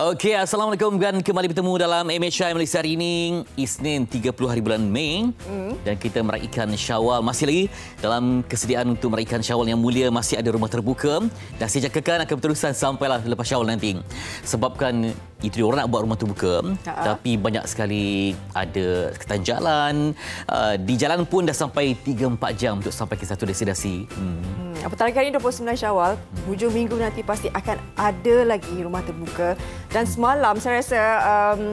Okey, Assalamualaikum dan kembali bertemu dalam MHI Malaysia hari ini, Isnin 30 hari bulan Mei. Dan kita meraihkan Syawal. Masih lagi dalam kesediaan untuk meraihkan Syawal yang mulia, masih ada rumah terbuka. Dan saya jangkakan akan berterusan sampailah lepas Syawal nanti. Sebabkan itu dia orang nak buat rumah terbuka, tapi banyak sekali ada ketan jalan. Di jalan pun dah sampai 3-4 jam untuk sampai ke satu destinasi. Apatah lagi hari ini 29 Syawal, hujung minggu nanti pasti akan ada lagi rumah terbuka. Dan semalam saya rasa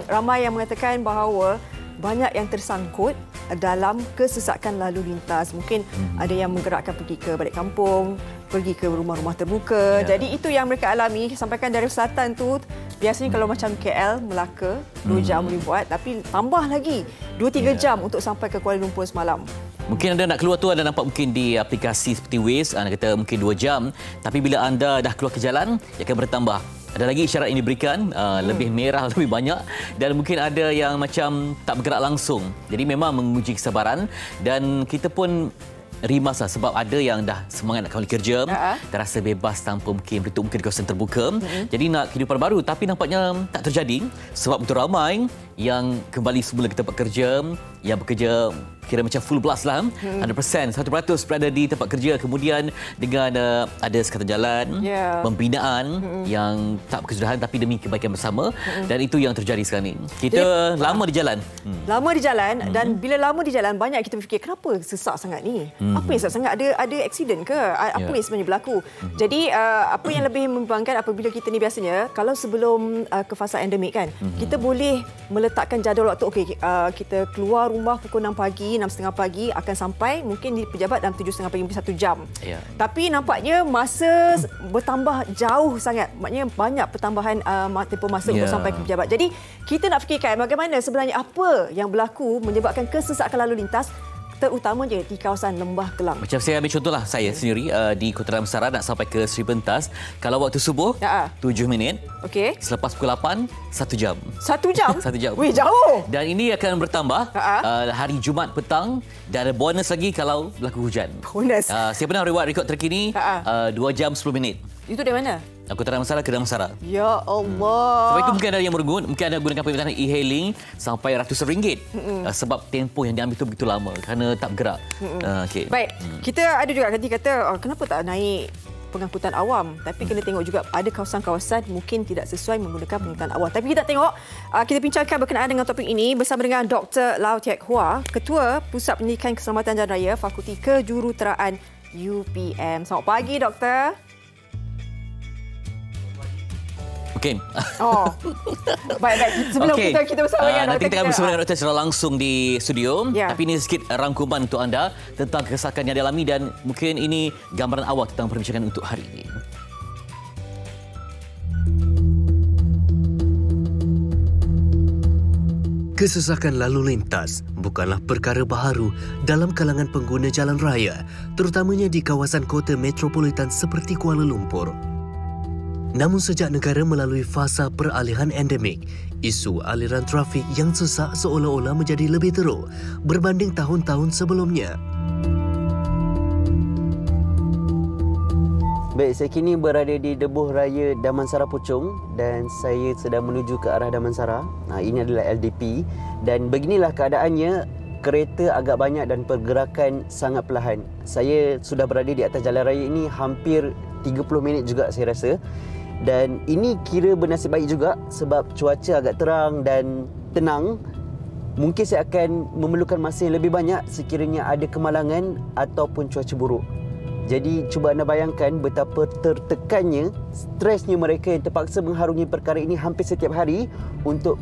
ramai yang mengatakan bahawa banyak yang tersangkut dalam kesesakan lalu lintas. Mungkin ada yang menggerakkan pergi ke balik kampung, pergi ke rumah-rumah terbuka. Jadi itu yang mereka alami. Sampaikan dari selatan tu, biasanya kalau macam KL, Melaka, 2 jam boleh buat. Tapi tambah lagi 2-3 jam untuk sampai ke Kuala Lumpur semalam. Mungkin anda nak keluar tu, anda nampak mungkin di aplikasi seperti Waze, anda kata mungkin 2 jam. Tapi bila anda dah keluar ke jalan, ia akan bertambah. Ada lagi isyarat yang diberikan, lebih merah, lebih banyak. Dan mungkin ada yang macam tak bergerak langsung. Jadi memang menguji kesabaran. Dan kita pun rimas lah, sebab ada yang dah semangat nak kembali kerja, terasa bebas tanpa mungkin bertumpuk di kawasan terbuka. Jadi nak kehidupan baru, tapi nampaknya tak terjadi. Sebab betul ramai yang kembali semula ke tempat kerja, yang bekerja kira macam full blast lah, 100% berada di tempat kerja. Kemudian dengan ada sekatan jalan, pembinaan yang tak berkesudahan tapi demi kebaikan bersama. Dan itu yang terjadi sekarang ni. Kita lama di jalan. Lama di jalan, dan bila lama di jalan, banyak kita fikir, kenapa sesak sangat ni? Apa yang sesak sangat? Ada aksiden ke? Apa yang sebenarnya berlaku? Jadi apa yang lebih membimbangkan apabila kita ni biasanya, kalau sebelum ke fasa endemik kan, kita boleh meletakkan jadual waktu. Okey, kita keluar rumah pukul 6 pagi, 6.30 pagi, akan sampai mungkin di pejabat dalam 7.30 pagi, mungkin 1 jam. Tapi nampaknya masa bertambah jauh sangat. Maknanya banyak pertambahan tempoh masa untuk sampai ke pejabat. Jadi kita nak fikirkan bagaimana sebenarnya apa yang berlaku menyebabkan kesesakan lalu lintas, terutamanya di kawasan Lembah Kelang. Macam saya ambil contohlah saya sendiri di Kota Damansara nak sampai ke Sri Pentas. Kalau waktu subuh 7 minit. Okey. Selepas pukul 8 1 jam. 1 jam? 1 jam. Wih, jauh. Dan ini akan bertambah hari Jumaat petang, dan ada bonus lagi kalau berlaku hujan. Bonus. Saya pernah reward rekod terkini 2 jam 10 minit. Itu dari mana? Kota Damansara ke Damansara. Ya Allah. Sebab itu mungkin ada yang mungkin ada gunakan perkhidmatan e-hailing sampai ratusan ringgit. Sebab tempoh yang diambil itu begitu lama kerana tak bergerak. Okay. Baik, kita ada juga kata kenapa tak naik pengangkutan awam, tapi kena tengok juga ada kawasan-kawasan mungkin tidak sesuai menggunakan pengangkutan awam. Tapi kita tengok, kita bincangkan berkenaan dengan topik ini bersama dengan Dr. Lau Teck Hua, Ketua Pusat Pendidikan Keselamatan Jalan Raya Fakulti Kejuruteraan UPM. Selamat pagi, Doktor. Okey. Baik. Sebelum kita bersama dengan nanti kita akan bersama dengan Doktor secara langsung di studio. Tapi ini sedikit rangkuman untuk anda tentang kesesakan yang dialami, dan mungkin ini gambaran awal tentang perbincangan untuk hari ini. Kesesakan lalu lintas bukanlah perkara baharu dalam kalangan pengguna jalan raya, terutamanya di kawasan kota metropolitan seperti Kuala Lumpur. Namun sejak negara melalui fasa peralihan endemik, isu aliran trafik yang sesak seolah-olah menjadi lebih teruk berbanding tahun-tahun sebelumnya. Baik, saya kini berada di Debuh Raya Damansara Puchong dan saya sedang menuju ke arah Damansara. Ini adalah LDP dan beginilah keadaannya. Kereta agak banyak dan pergerakan sangat perlahan. Saya sudah berada di atas jalan raya ini hampir 30 minit juga saya rasa. Dan ini kira bernasib baik juga sebab cuaca agak terang dan tenang. Mungkin saya akan memerlukan masa yang lebih banyak sekiranya ada kemalangan ataupun cuaca buruk. Jadi cuba anda bayangkan betapa tertekannya, stresnya mereka yang terpaksa mengharungi perkara ini hampir setiap hari untuk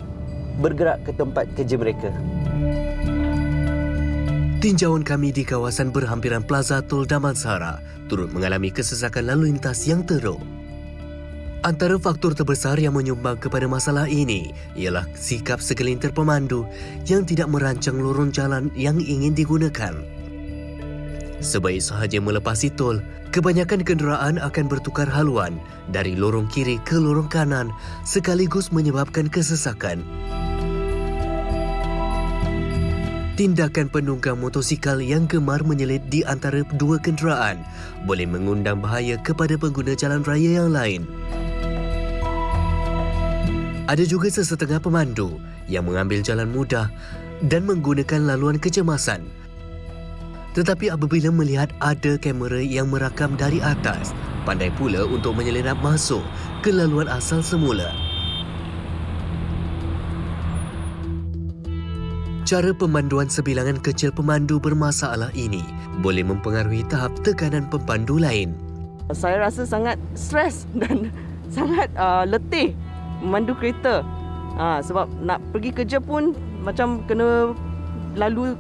bergerak ke tempat kerja mereka. Tinjauan kami di kawasan berhampiran Plaza Tol Damansara turut mengalami kesesakan lalu lintas yang teruk. Antara faktor terbesar yang menyumbang kepada masalah ini ialah sikap segelintir pemandu yang tidak merancang lorong jalan yang ingin digunakan. Sebaik sahaja melepasi tol, kebanyakan kenderaan akan bertukar haluan dari lorong kiri ke lorong kanan sekaligus menyebabkan kesesakan. Tindakan penunggang motosikal yang gemar menyelit di antara dua kenderaan boleh mengundang bahaya kepada pengguna jalan raya yang lain. Ada juga sesetengah pemandu yang mengambil jalan mudah dan menggunakan laluan kecemasan. Tetapi apabila melihat ada kamera yang merakam dari atas, pandai pula untuk menyelinap masuk ke laluan asal semula. Cara pemanduan sebilangan kecil pemandu bermasalah ini boleh mempengaruhi tahap tekanan pemandu lain. Saya rasa sangat stres dan sangat letih memandu kereta. Sebab nak pergi kerja pun macam kena lalu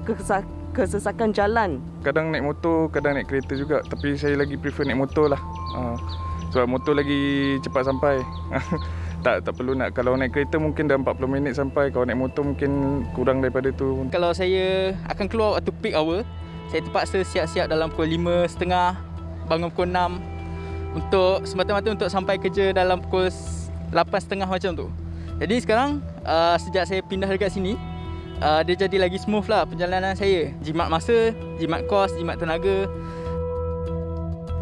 kesesakan jalan. Kadang naik motor, kadang naik kereta juga. Tapi saya lagi prefer naik motor lah. Sebab motor lagi cepat sampai. Tak perlu nak, kalau naik kereta mungkin dah 40 minit sampai. Kalau naik motor mungkin kurang daripada tu. Kalau saya akan keluar waktu peak hour, saya terpaksa siap-siap dalam pukul 5.30, bangun pukul 6 untuk semata-mata untuk sampai kerja dalam pukul 8.30 macam tu. Jadi sekarang sejak saya pindah dekat sini, dia jadi lagi smooth lah perjalanan saya. Jimat masa, jimat kos, jimat tenaga.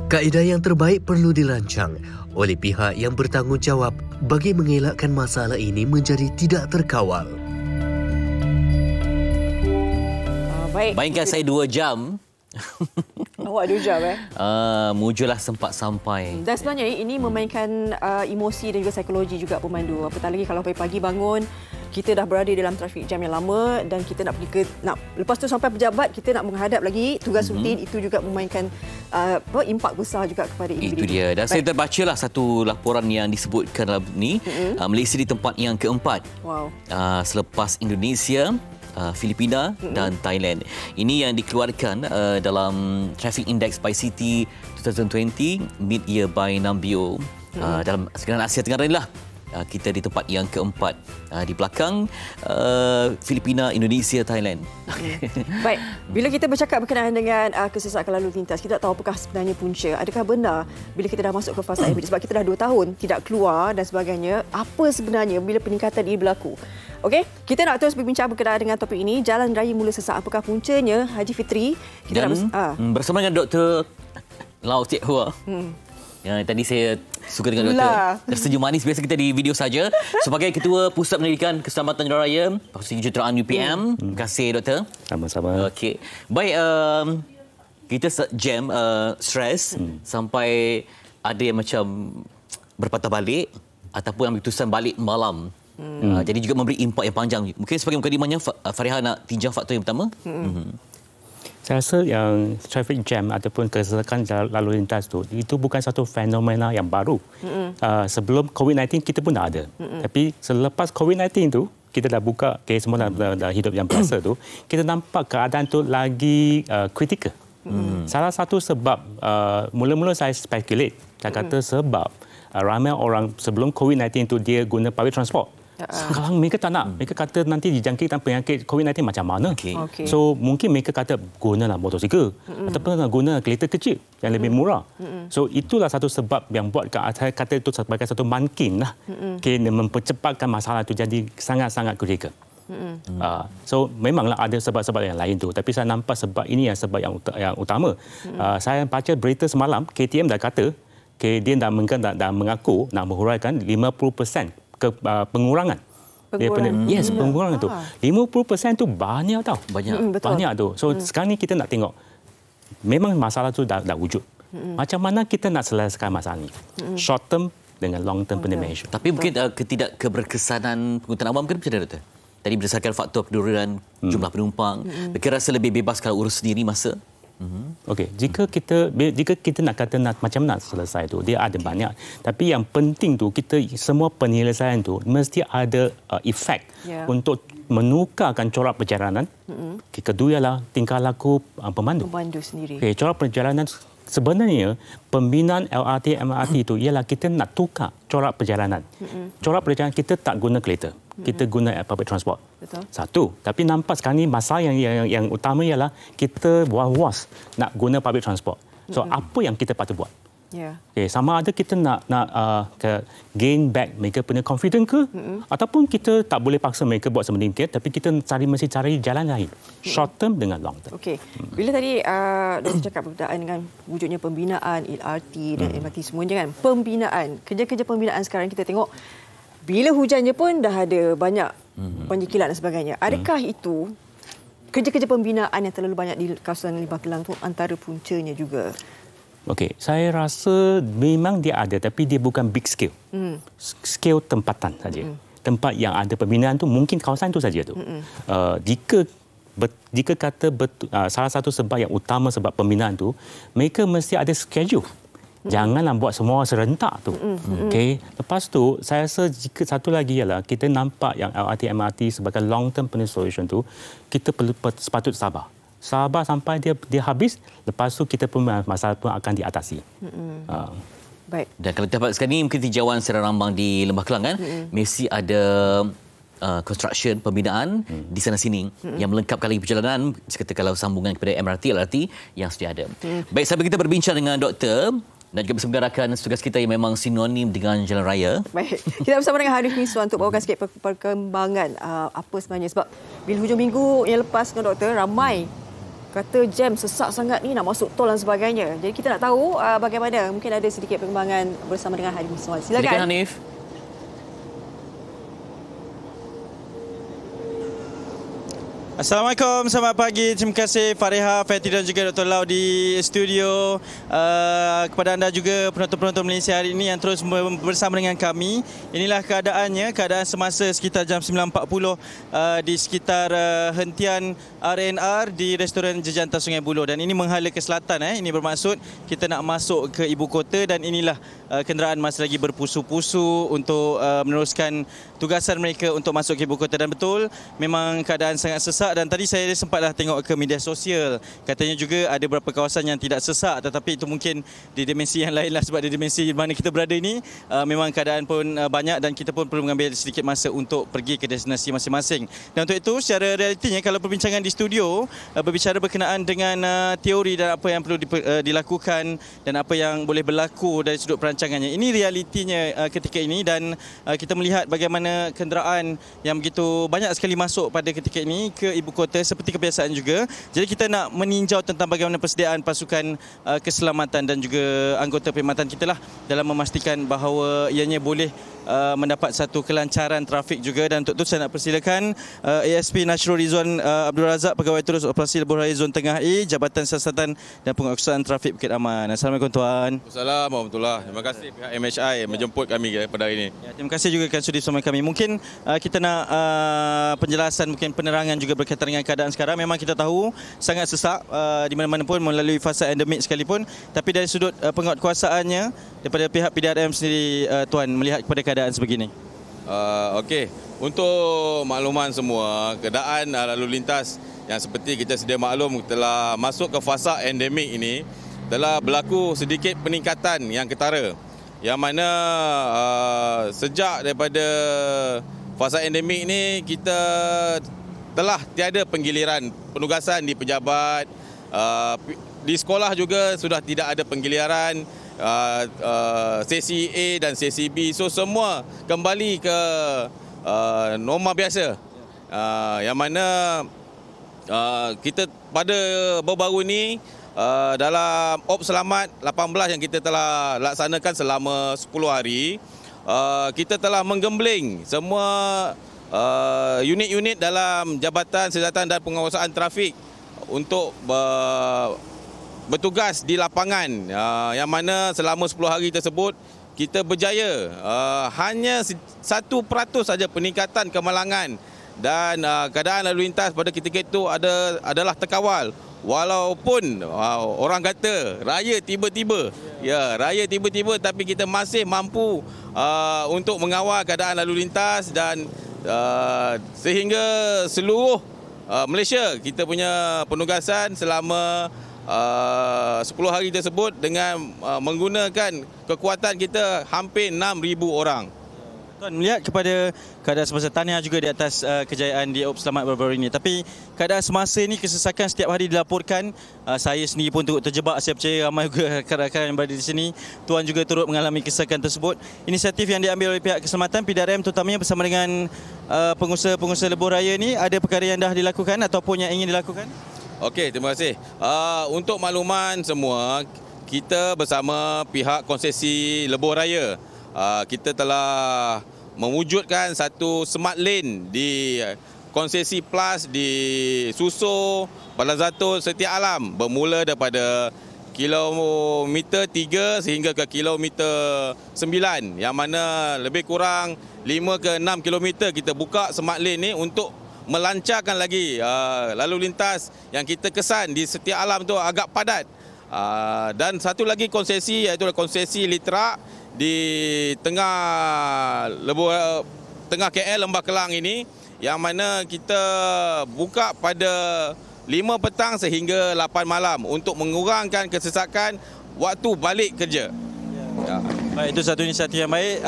Kaedah yang terbaik perlu dirancang oleh pihak yang bertanggungjawab bagi mengelakkan masalah ini menjadi tidak terkawal. Baik. Bayangkan saya 2 jam. Awak 2 jam Mujulah sempat sampai. Dan sebenarnya ini memainkan emosi dan juga psikologi juga pemandu. Apatah lagi kalau pagi-pagi bangun, kita dah berada dalam trafik jam yang lama dan kita nak pergi lepas tu sampai pejabat, kita nak menghadap lagi tugas rutin, itu juga memainkan impak besar juga kepada individu. Itu dia. Dan saya terbacalah satu laporan yang disebutkan dalam ni, Malaysia di tempat yang keempat. Wow. Selepas Indonesia, Filipina dan Thailand. Ini yang dikeluarkan dalam Traffic Index by City 2020 mid-year by Nambio. Dalam segala Asia Tenggara inilah kita di tempat yang keempat, di belakang Filipina, Indonesia, Thailand. Baik, bila kita bercakap berkenaan dengan kesesakan lalu lintas, kita tak tahu apakah sebenarnya punca. Adakah benar bila kita dah masuk ke fasa akhir, sebab kita dah 2 tahun tidak keluar dan sebagainya, apa sebenarnya bila peningkatan ini berlaku? Okey, kita nak terus berbincang berkenaan dengan topik ini. Jalan raya mula sesak, apakah puncanya? Haji Fitri, kita dan bersama dengan Dr. Lau Teck Hua. Ya, tadi saya suka dengan doktor. Tersenyum manis biasa kita di video saja. Sebagai Ketua Pusat Pendidikan Keselamatan Jalan Raya Fakulti Kejuruteraan UPM. Terima kasih doktor. Sama-sama. Okey. Baik, kita jam stres sampai ada yang macam berpatah balik ataupun ambil keputusan balik malam. Jadi juga memberi impak yang panjang. Mungkin sebagai mukadimahnya Fariha nak tinjau faktor yang pertama. Saya rasa yang traffic jam ataupun kesesakan lalu lintas itu bukan satu fenomena yang baru. Sebelum COVID-19 kita pun dah ada. Tapi selepas COVID-19 tu, kita dah buka, semua dah hidup yang biasa tu, kita nampak keadaan tu lagi kritikal. Salah satu sebab, mula-mula saya speculate, saya kata sebab ramai orang sebelum COVID-19 tu dia guna public transport. Sekarang mereka tak nak. Mereka kata nanti dijangkitkan penyakit COVID-19 macam mana. So mungkin mereka kata gunalah motosikal ataupun guna kereta kecil yang lebih murah. So itulah satu sebab yang buat saya kata itu sebagai satu mankin lah. Mempercepatkan masalah itu jadi sangat-sangat kritikal. So memanglah ada sebab-sebab yang lain tu, tapi saya nampak sebab ini yang sebab yang utama. Saya baca berita semalam, KTM dah kata dia dah mengaku nak menghuraikan 50% pengurangan. Pengurangan tu. 50% tu banyak tau. Banyak tu. So sekarang ni kita nak tengok memang masalah tu dah wujud. Macam mana kita nak selesaikan masalah ni? Short term dengan long term punya measure. Tapi mungkin keberkesanan pengangkutan awam kan macam mana, doktor? Tadi berdasarkan faktor penurunan jumlah penumpang, mereka rasa lebih bebas kalau urus sendiri masa. Okey, jika kita nak kata macam nak selesai tu, dia ada banyak. Tapi yang penting tu kita semua penyelesaian tu mesti ada efek untuk menukarkan corak perjalanan. Kedua ialah tingkah laku pemandu. Pemandu sendiri. Okey, corak perjalanan sebenarnya pembinaan LRT MRT itu ialah kita nak tukar corak perjalanan. Corak perjalanan kita tak guna kereta. Kita guna public transport. Betul. Satu. Tapi nampak sekarang ni masalah yang utama ialah kita was nak guna public transport. So apa yang kita patut buat? Okay, sama ada kita nak gain back mereka punya confidence ke, ataupun kita tak boleh paksa mereka buat sebenarnya, tapi kita mesti cari jalan lain, short term dengan long term. Okey, bila tadi Dr. cakap berkaitan dengan wujudnya pembinaan LRT dan MRT semuanya kan, pembinaan, kerja-kerja pembinaan sekarang kita tengok bila hujannya pun dah ada banyak banjir kilat dan sebagainya. Adakah itu kerja-kerja pembinaan yang terlalu banyak di kawasan Lembah Kelang tu antara puncanya juga? Okey, saya rasa memang dia ada tapi dia bukan big scale. Scale tempatan saja. Tempat yang ada pembinaan tu mungkin kawasan itu saja tu. Jika kata salah satu sebab yang utama sebab pembinaan tu, mereka mesti ada schedule. Janganlah buat semua serentak tu. Okey. Lepas tu, saya rasa jika satu lagi ialah kita nampak yang LRT MRT sebagai long term solution tu, kita perlu sepatut sabar. Sabar sampai dia habis, lepas tu kita pun masalah pun akan diatasi. Baik. Dan kalau kita dapat sekarang ni mungkin tinjauan secara rambang di Lembah Kelang kan, mesti ada construction, pembinaan di sana sini yang melengkapkan lagi perjalanan, sekata kalau sambungan kepada MRT, LRT yang sedia ada. Baik, sambil kita berbincang dengan doktor dan juga bersama rakan tugas kita yang memang sinonim dengan jalan raya. Baik. Kita bersama dengan Hanif Miswan untuk bawakan sikit perkembangan apa sebenarnya. Sebab bila hujung minggu yang lepas dengan doktor, ramai kata jam sesak sangat ni nak masuk tol dan sebagainya. Jadi kita nak tahu bagaimana. Mungkin ada sedikit perkembangan bersama dengan Hanif Miswan. Silakan Hanif. Assalamualaikum, selamat pagi. Terima kasih Fariha, Fatih dan juga Dr. Lau di studio. Kepada anda juga penonton-penonton Malaysia hari ini yang terus bersama dengan kami. Inilah keadaan semasa sekitar jam 9.40 di sekitar hentian RNR di restoran Jejantas Sungai Buloh. Dan ini menghala ke selatan. Ini bermaksud kita nak masuk ke ibu kota dan inilah kenderaan masih lagi berpusu-pusu untuk meneruskan tugasan mereka untuk masuk ke ibu kota. Dan betul, memang keadaan sangat sesak. Dan tadi saya sempatlah tengok ke media sosial. Katanya juga ada beberapa kawasan yang tidak sesak, tetapi itu mungkin di dimensi yang lain lah, sebab di dimensi mana kita berada ini memang keadaan pun banyak dan kita pun perlu mengambil sedikit masa untuk pergi ke destinasi masing-masing. Dan untuk itu secara realitinya kalau perbincangan di studio berbicara berkenaan dengan teori dan apa yang perlu dilakukan dan apa yang boleh berlaku dari sudut perancangannya. Ini realitinya ketika ini dan kita melihat bagaimana kenderaan yang begitu banyak sekali masuk pada ketika ini ke ibu kota seperti kebiasaan juga. Jadi kita nak meninjau tentang bagaimana persediaan pasukan keselamatan dan juga anggota perkhidmatan kita lah dalam memastikan bahawa ianya boleh mendapat satu kelancaran trafik juga. Dan untuk itu saya nak persilakan ASP Nasrul Rizwan Abdul Razak, Pegawai Terus Operasi Lebuh Raya Zon Tengah A, Jabatan Siasatan dan Penguasaan Trafik Bukit Aman. Assalamualaikum tuan. Assalamualaikum warahmatullahi. Terima kasih pihak MHI menjemput kami pada hari ini. Ya, terima kasih juga kerana sudi bersama kami. Mungkin kita nak penjelasan, mungkin penerangan juga berkaitan dengan keadaan sekarang. Memang kita tahu sangat sesak di mana-mana pun melalui fasa endemik sekalipun. Tapi dari sudut penguatkuasaannya daripada pihak PDRM sendiri, tuan melihat kepada keadaan sebegini. Okey, untuk makluman semua, keadaan lalu lintas yang seperti kita sedia maklum telah masuk ke fasa endemik ini, telah berlaku sedikit peningkatan yang ketara. Yang mana sejak daripada fasa endemik ini kita telah tiada penggiliran penugasan di pejabat, di sekolah juga sudah tidak ada penggiliran, sesi A dan sesi B. So semua kembali ke norma biasa. Yang mana kita pada baru-baru ini dalam OP Selamat 18 yang kita telah laksanakan selama 10 hari, kita telah menggembling semua unit-unit dalam Jabatan Siasatan dan Penguasaan Trafik untuk bertugas di lapangan, yang mana selama 10 hari tersebut kita berjaya hanya 1% saja peningkatan kemalangan dan keadaan lalu lintas pada ketika itu adalah terkawal. Walaupun orang kata raya tiba-tiba, tapi kita masih mampu untuk mengawal keadaan lalu lintas dan sehingga seluruh Malaysia kita punya penugasan selama 10 hari tersebut dengan menggunakan kekuatan kita hampir 6,000 orang. Tuan melihat kepada keadaan semasa, tahniah juga di atas kejayaan di OP Selamat baru-baru ini. Tapi keadaan semasa ini kesesakan setiap hari dilaporkan. Saya sendiri pun turut terjebak. Saya percaya ramai juga rakan-rakan yang berada di sini. Tuan juga turut mengalami kesesakan tersebut. Inisiatif yang diambil oleh pihak keselamatan PDRM terutamanya bersama dengan pengusaha-pengusaha lebuh raya ini, ada perkara yang dah dilakukan ataupun yang ingin dilakukan? Okey, terima kasih. Untuk makluman semua, kita bersama pihak konsesi lebuh raya, kita telah mewujudkan satu smart lane di konsesi Plus di Susoh, Plazatul Setia Alam bermula daripada kilometer 3 sehingga ke kilometer 9 yang mana lebih kurang 5 ke 6 kilometer kita buka smart lane ni untuk melancarkan lagi lalu lintas yang kita kesan di Setia Alam tu agak padat. Dan satu lagi konsesi iaitu konsesi Litrak di tengah KL Lembah Kelang ini yang mana kita buka pada 5 petang sehingga 8 malam untuk mengurangkan kesesakan waktu balik kerja. Ya. Baik, itu satu inisiatif yang baik.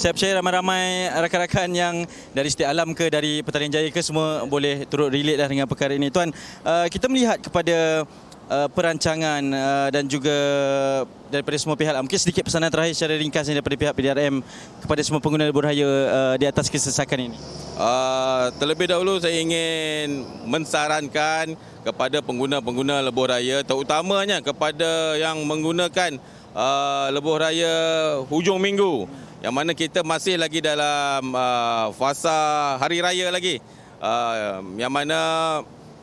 Saya percaya ramai-ramai rakan-rakan yang dari Setia Alam ke dari Petaling Jaya ke semua boleh turut relate dah dengan perkara ini. Tuan, kita melihat kepada perancangan dan juga daripada semua pihak. Mungkin sedikit pesanan terakhir secara ringkas daripada pihak PDRM kepada semua pengguna lebuh raya di atas kesesakan ini. Terlebih dahulu saya ingin mensarankan kepada pengguna-pengguna lebuh raya, terutamanya kepada yang menggunakan lebuh raya hujung minggu, yang mana kita masih lagi dalam fasa hari raya lagi, yang mana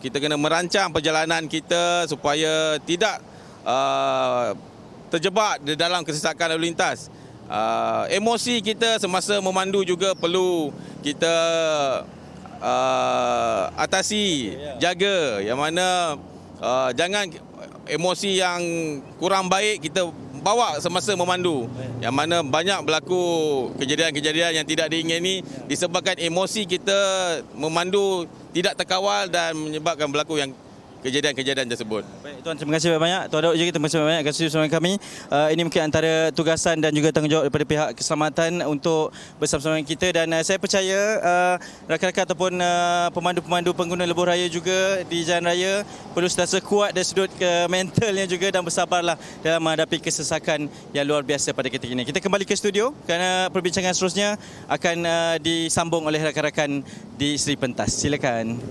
kita kena merancang perjalanan kita supaya tidak terjebak di dalam kesesakan lalu lintas. Emosi kita semasa memandu juga perlu kita atasi, jaga, yang mana jangan emosi yang kurang baik kita bawa semasa memandu, yang mana banyak berlaku kejadian-kejadian yang tidak diingini disebabkan emosi kita memandu tidak terkawal dan menyebabkan berlaku yang kejadian-kejadian tersebut. Baik, Tuan, terima kasih banyak. Tuan Daud juga terima kasih banyak kerana bersama kami. Ini mungkin antara tugasan dan juga tanggungjawab daripada pihak keselamatan untuk bersama-sama dengan kita, dan saya percaya rakan-rakan ataupun pemandu-pemandu pengguna lebuh raya juga di jalan raya perlu sentiasa kuat dari sudut mentalnya juga dan bersabarlah dalam menghadapi kesesakan yang luar biasa pada ketika ini. Kita kembali ke studio kerana perbincangan seterusnya akan disambung oleh rakan-rakan di Seri Pentas. Silakan.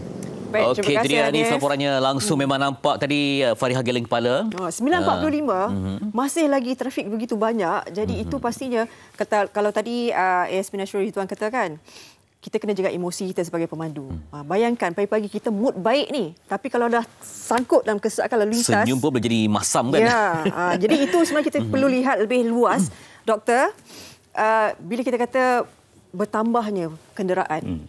Baik, okey, jadi ini laporannya langsung memang nampak tadi Farihah Geleng Kepala. 9.45 masih lagi trafik begitu banyak. Jadi itu pastinya kalau tadi ASP Nasional Tuan katakan, kita kena jaga emosi kita sebagai pemandu. Bayangkan pagi-pagi kita mood baik ni, tapi kalau dah sangkut dalam kesesakan lalu lintas, senyum pun boleh jadi masam kan. Ya, jadi itu sebenarnya kita perlu lihat lebih luas. Doktor, bila kita kata bertambahnya kenderaan,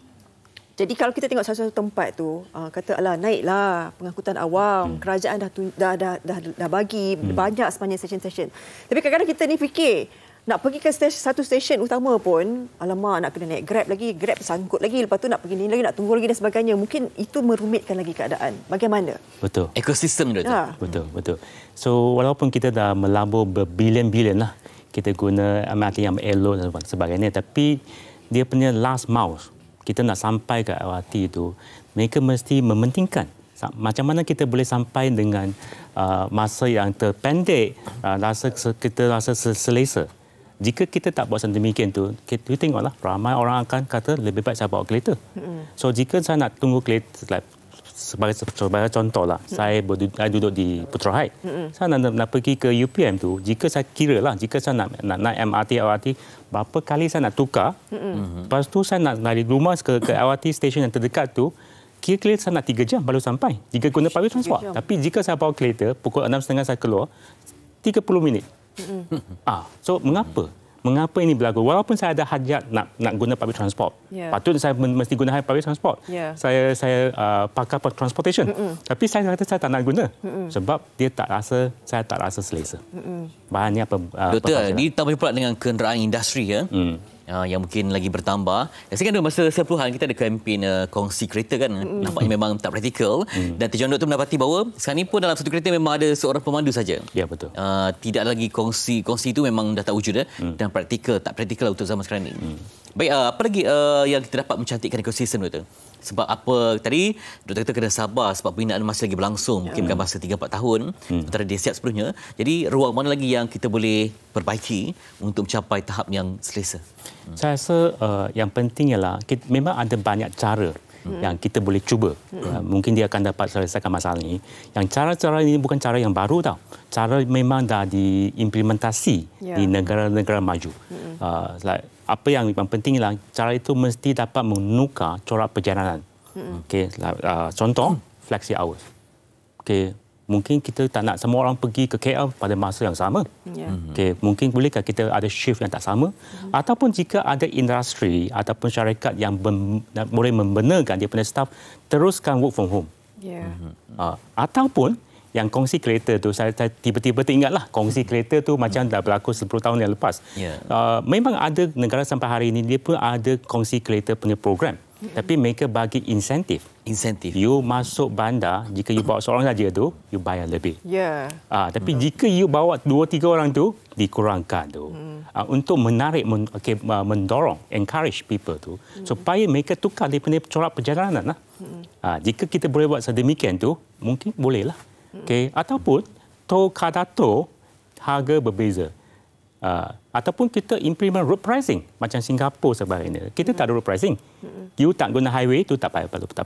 jadi kalau kita tengok satu-satu tempat tu, kata alah naiklah pengangkutan awam, kerajaan dah bagi banyak sepanjang stesen-stesen. Tapi kadang-kadang kita ni fikir nak pergi ke satu stesen utama pun, alamak nak kena naik Grab lagi, Grab sangkut lagi, lepas tu nak pergi ni lagi, nak tunggu lagi dan sebagainya. Mungkin itu merumitkan lagi keadaan. Bagaimana? Betul. Ekosistem dia tu. Betul. So walaupun kita dah melabur berbilion-bilion lah, kita guna MRT yang elok dan sebagainya, tapi dia punya last mile, kita nak sampai ke LRT itu, mereka mesti mementingkan macam mana kita boleh sampai dengan masa yang terpendek, kita rasa selesa. Jika kita tak buat sedemikian tu, kita tengoklah ramai orang akan kata lebih baik saya bawa kereta. So jika saya nak tunggu kereta, sebagai contohlah, saya duduk di Putra Heights. Saya nak pergi ke UPM tu, jika saya kira lah, jika saya nak naik MRT, LRT, berapa kali saya nak tukar, lepas tu saya nak dari rumah ke LRT stesen yang terdekat tu, kira-kira saya nak 3 jam baru sampai jika guna public transport. Tapi jika saya bawa kereta, pukul 6.30 saya keluar, 30 minit. So mengapa ini berlaku? Walaupun saya ada hajat nak guna public transport, patut saya mesti guna public transport. Saya pakai public transportation. Tapi saya kata saya tak nak guna sebab saya tak rasa selesa. Banyak Doktor, ditambah pula dengan kenderaan industri ya. Yang mungkin lagi bertambah. Saya kan masa 10-an kita ada kempen kongsi kereta kan. Nampaknya memang tak praktikal. Dan Tuan Doktor mendapati bahawa sekarang ni pun dalam satu kereta memang ada seorang pemandu saja. Ya, betul. Tidak lagi kongsi itu memang dah tak wujud dan tak praktikal untuk zaman sekarang ni. Baik, apa lagi yang kita dapat mencantikkan ekosistem Doktor? Sebab apa tadi Doktor kata kena sabar sebab pembinaan masih lagi berlangsung, mungkin bukan masa 3-4 tahun sementara dia siap sepenuhnya. Jadi ruang mana lagi yang kita boleh perbaiki untuk mencapai tahap yang selesa? Saya rasa yang penting ialah memang ada banyak cara yang kita boleh cuba. Mungkin dia akan dapat selesaikan masalah ini. Yang cara-cara ini bukan cara yang baru tau. Cara memang dah diimplementasi di negara-negara maju. apa yang penting ialah cara itu mesti dapat menukar corak perjalanan. Okey, contoh flexi hours. Okey, mungkin kita tak nak semua orang pergi ke KL pada masa yang sama. Okey, mungkin bolehkah kita ada shift yang tak sama? Ataupun jika ada industri ataupun syarikat yang boleh membenarkan dia punya staff teruskan work from home. Ataupun yang kongsi kereta tu, saya tiba-tiba teringatlah kongsi kereta tu macam dah berlaku 10 tahun yang lepas. Memang ada negara sampai hari ini dia pun ada kongsi kereta punya program. Tapi mereka bagi insentif. You masuk bandar, jika you bawa seorang saja tu, you bayar lebih. Tapi jika you bawa 2-3 orang tu, dikurangkan tu. Untuk menarik, mendorong, encourage people tu, supaya mereka tukar dia punya corak perjalanan lah. Jika kita boleh buat sedemikian tu, mungkin bolehlah. Ataupun tol kadato harga berbeza. Ataupun kita implement road pricing macam Singapura sebenarnya. Kita tak ada road pricing. You tak guna highway tu tak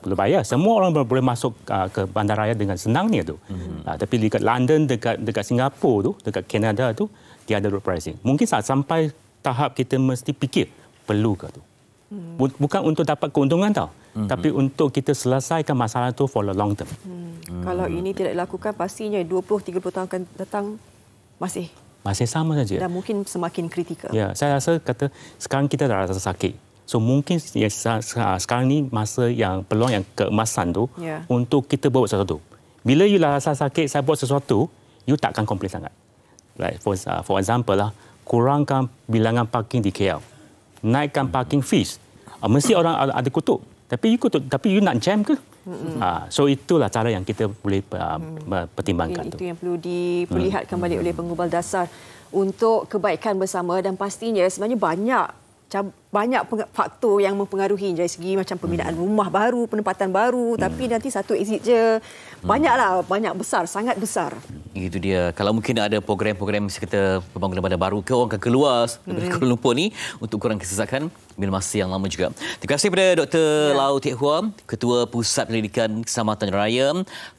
perlu bayar. Semua orang boleh masuk ke bandaraya dengan senangnya tu. Tapi dekat London, dekat Singapura tu, dekat Canada tu, dia ada road pricing. Mungkin sampai tahap kita mesti fikir perlu ke tu. Bukan untuk dapat keuntungan tau. Tapi untuk kita selesaikan masalah tu for the long term. Kalau ini tidak dilakukan, pastinya 20-30 tahun akan datang masih sama saja. Dan mungkin semakin kritikal. Ya, saya rasa kata sekarang kita dah rasa sakit. So mungkin sekarang ni masa yang peluang yang keemasan tu untuk kita buat sesuatu. Bila you rasa sakit, saya buat sesuatu, you takkan komplain sangat. Like for example lah, kurangkan bilangan parking di KL. Naikkan parking fees. Mesti orang ada kutuk. Tapi you nak jam ke? So itulah cara yang kita boleh pertimbangkan. Itu yang perlu diperlihatkan balik oleh penggubal dasar untuk kebaikan bersama, dan pastinya sebenarnya banyak faktor yang mempengaruhi dari segi macam pembinaan rumah baru, penempatan baru, tapi nanti satu exit je. Banyak besar, sangat besar. Itu dia. Kalau mungkin ada program-program kita pembangunan bandar baru ke, orang akan keluar dari Kuala Lumpur ni untuk kurang kesesakan bila masa yang lama juga. Terima kasih kepada Dr. Lau Teck Hua, Ketua Pusat Penyelidikan Keselamatan Raya,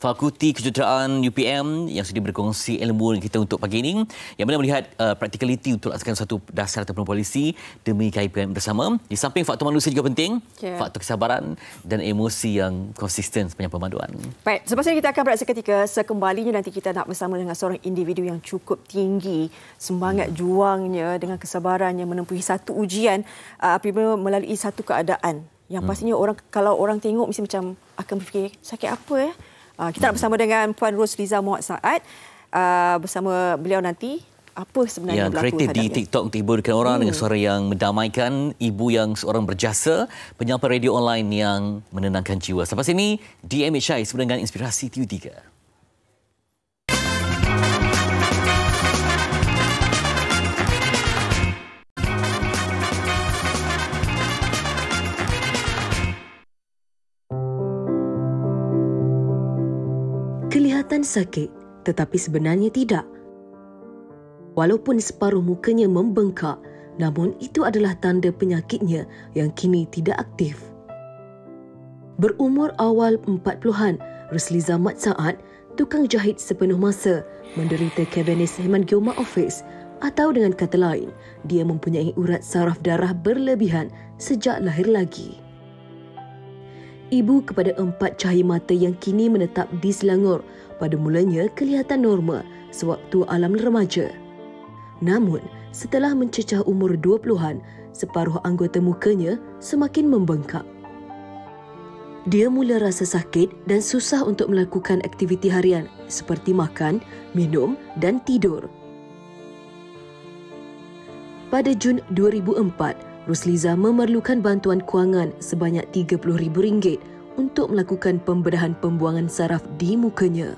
Fakulti Kejuruteraan UPM yang sudah berkongsi ilmu kita untuk pagi ini, yang mana melihat praktikaliti untuk laksanakan satu dasar ataupun polisi demi kebaikan bersama. Di samping faktor manusia juga penting, faktor kesabaran dan emosi yang konsisten sepanjang pemanduan. Baik, selepas ini kita akan berehat seketika. Sekembalinya nanti kita nak bersama dengan seorang individu yang cukup tinggi semangat juangnya dengan kesabarannya menempuhi satu ujian apabila melalui satu keadaan yang pastinya kalau orang tengok mesti macam akan berfikir sakit apa ya. Kita nak bersama dengan Puan Rosliza Muhammad Saad bersama beliau nanti. Apa sebenarnya yang berlaku kreatif di TikTok untuk hiburkan orang dengan suara yang mendamaikan, ibu yang seorang berjasa, penyampai radio online yang menenangkan jiwa. Selepas ini, DMHI bersama dengan Inspirasi TV3. Kelihatan sakit, tetapi sebenarnya tidak. Walaupun separuh mukanya membengkak, namun itu adalah tanda penyakitnya yang kini tidak aktif. Berumur awal 40-an, Rosliza Mat Saad, tukang jahit sepenuh masa, menderita Cabernet hemangioma office, atau dengan kata lain, dia mempunyai urat saraf darah berlebihan sejak lahir lagi. Ibu kepada 4 cahaya mata yang kini menetap di Selangor, pada mulanya kelihatan normal sewaktu alam remaja. Namun, setelah mencecah umur 20-an, separuh anggota mukanya semakin membengkak. Dia mula rasa sakit dan susah untuk melakukan aktiviti harian seperti makan, minum dan tidur. Pada Jun 2004, Rosliza memerlukan bantuan kewangan sebanyak RM30,000 untuk melakukan pembedahan pembuangan saraf di mukanya.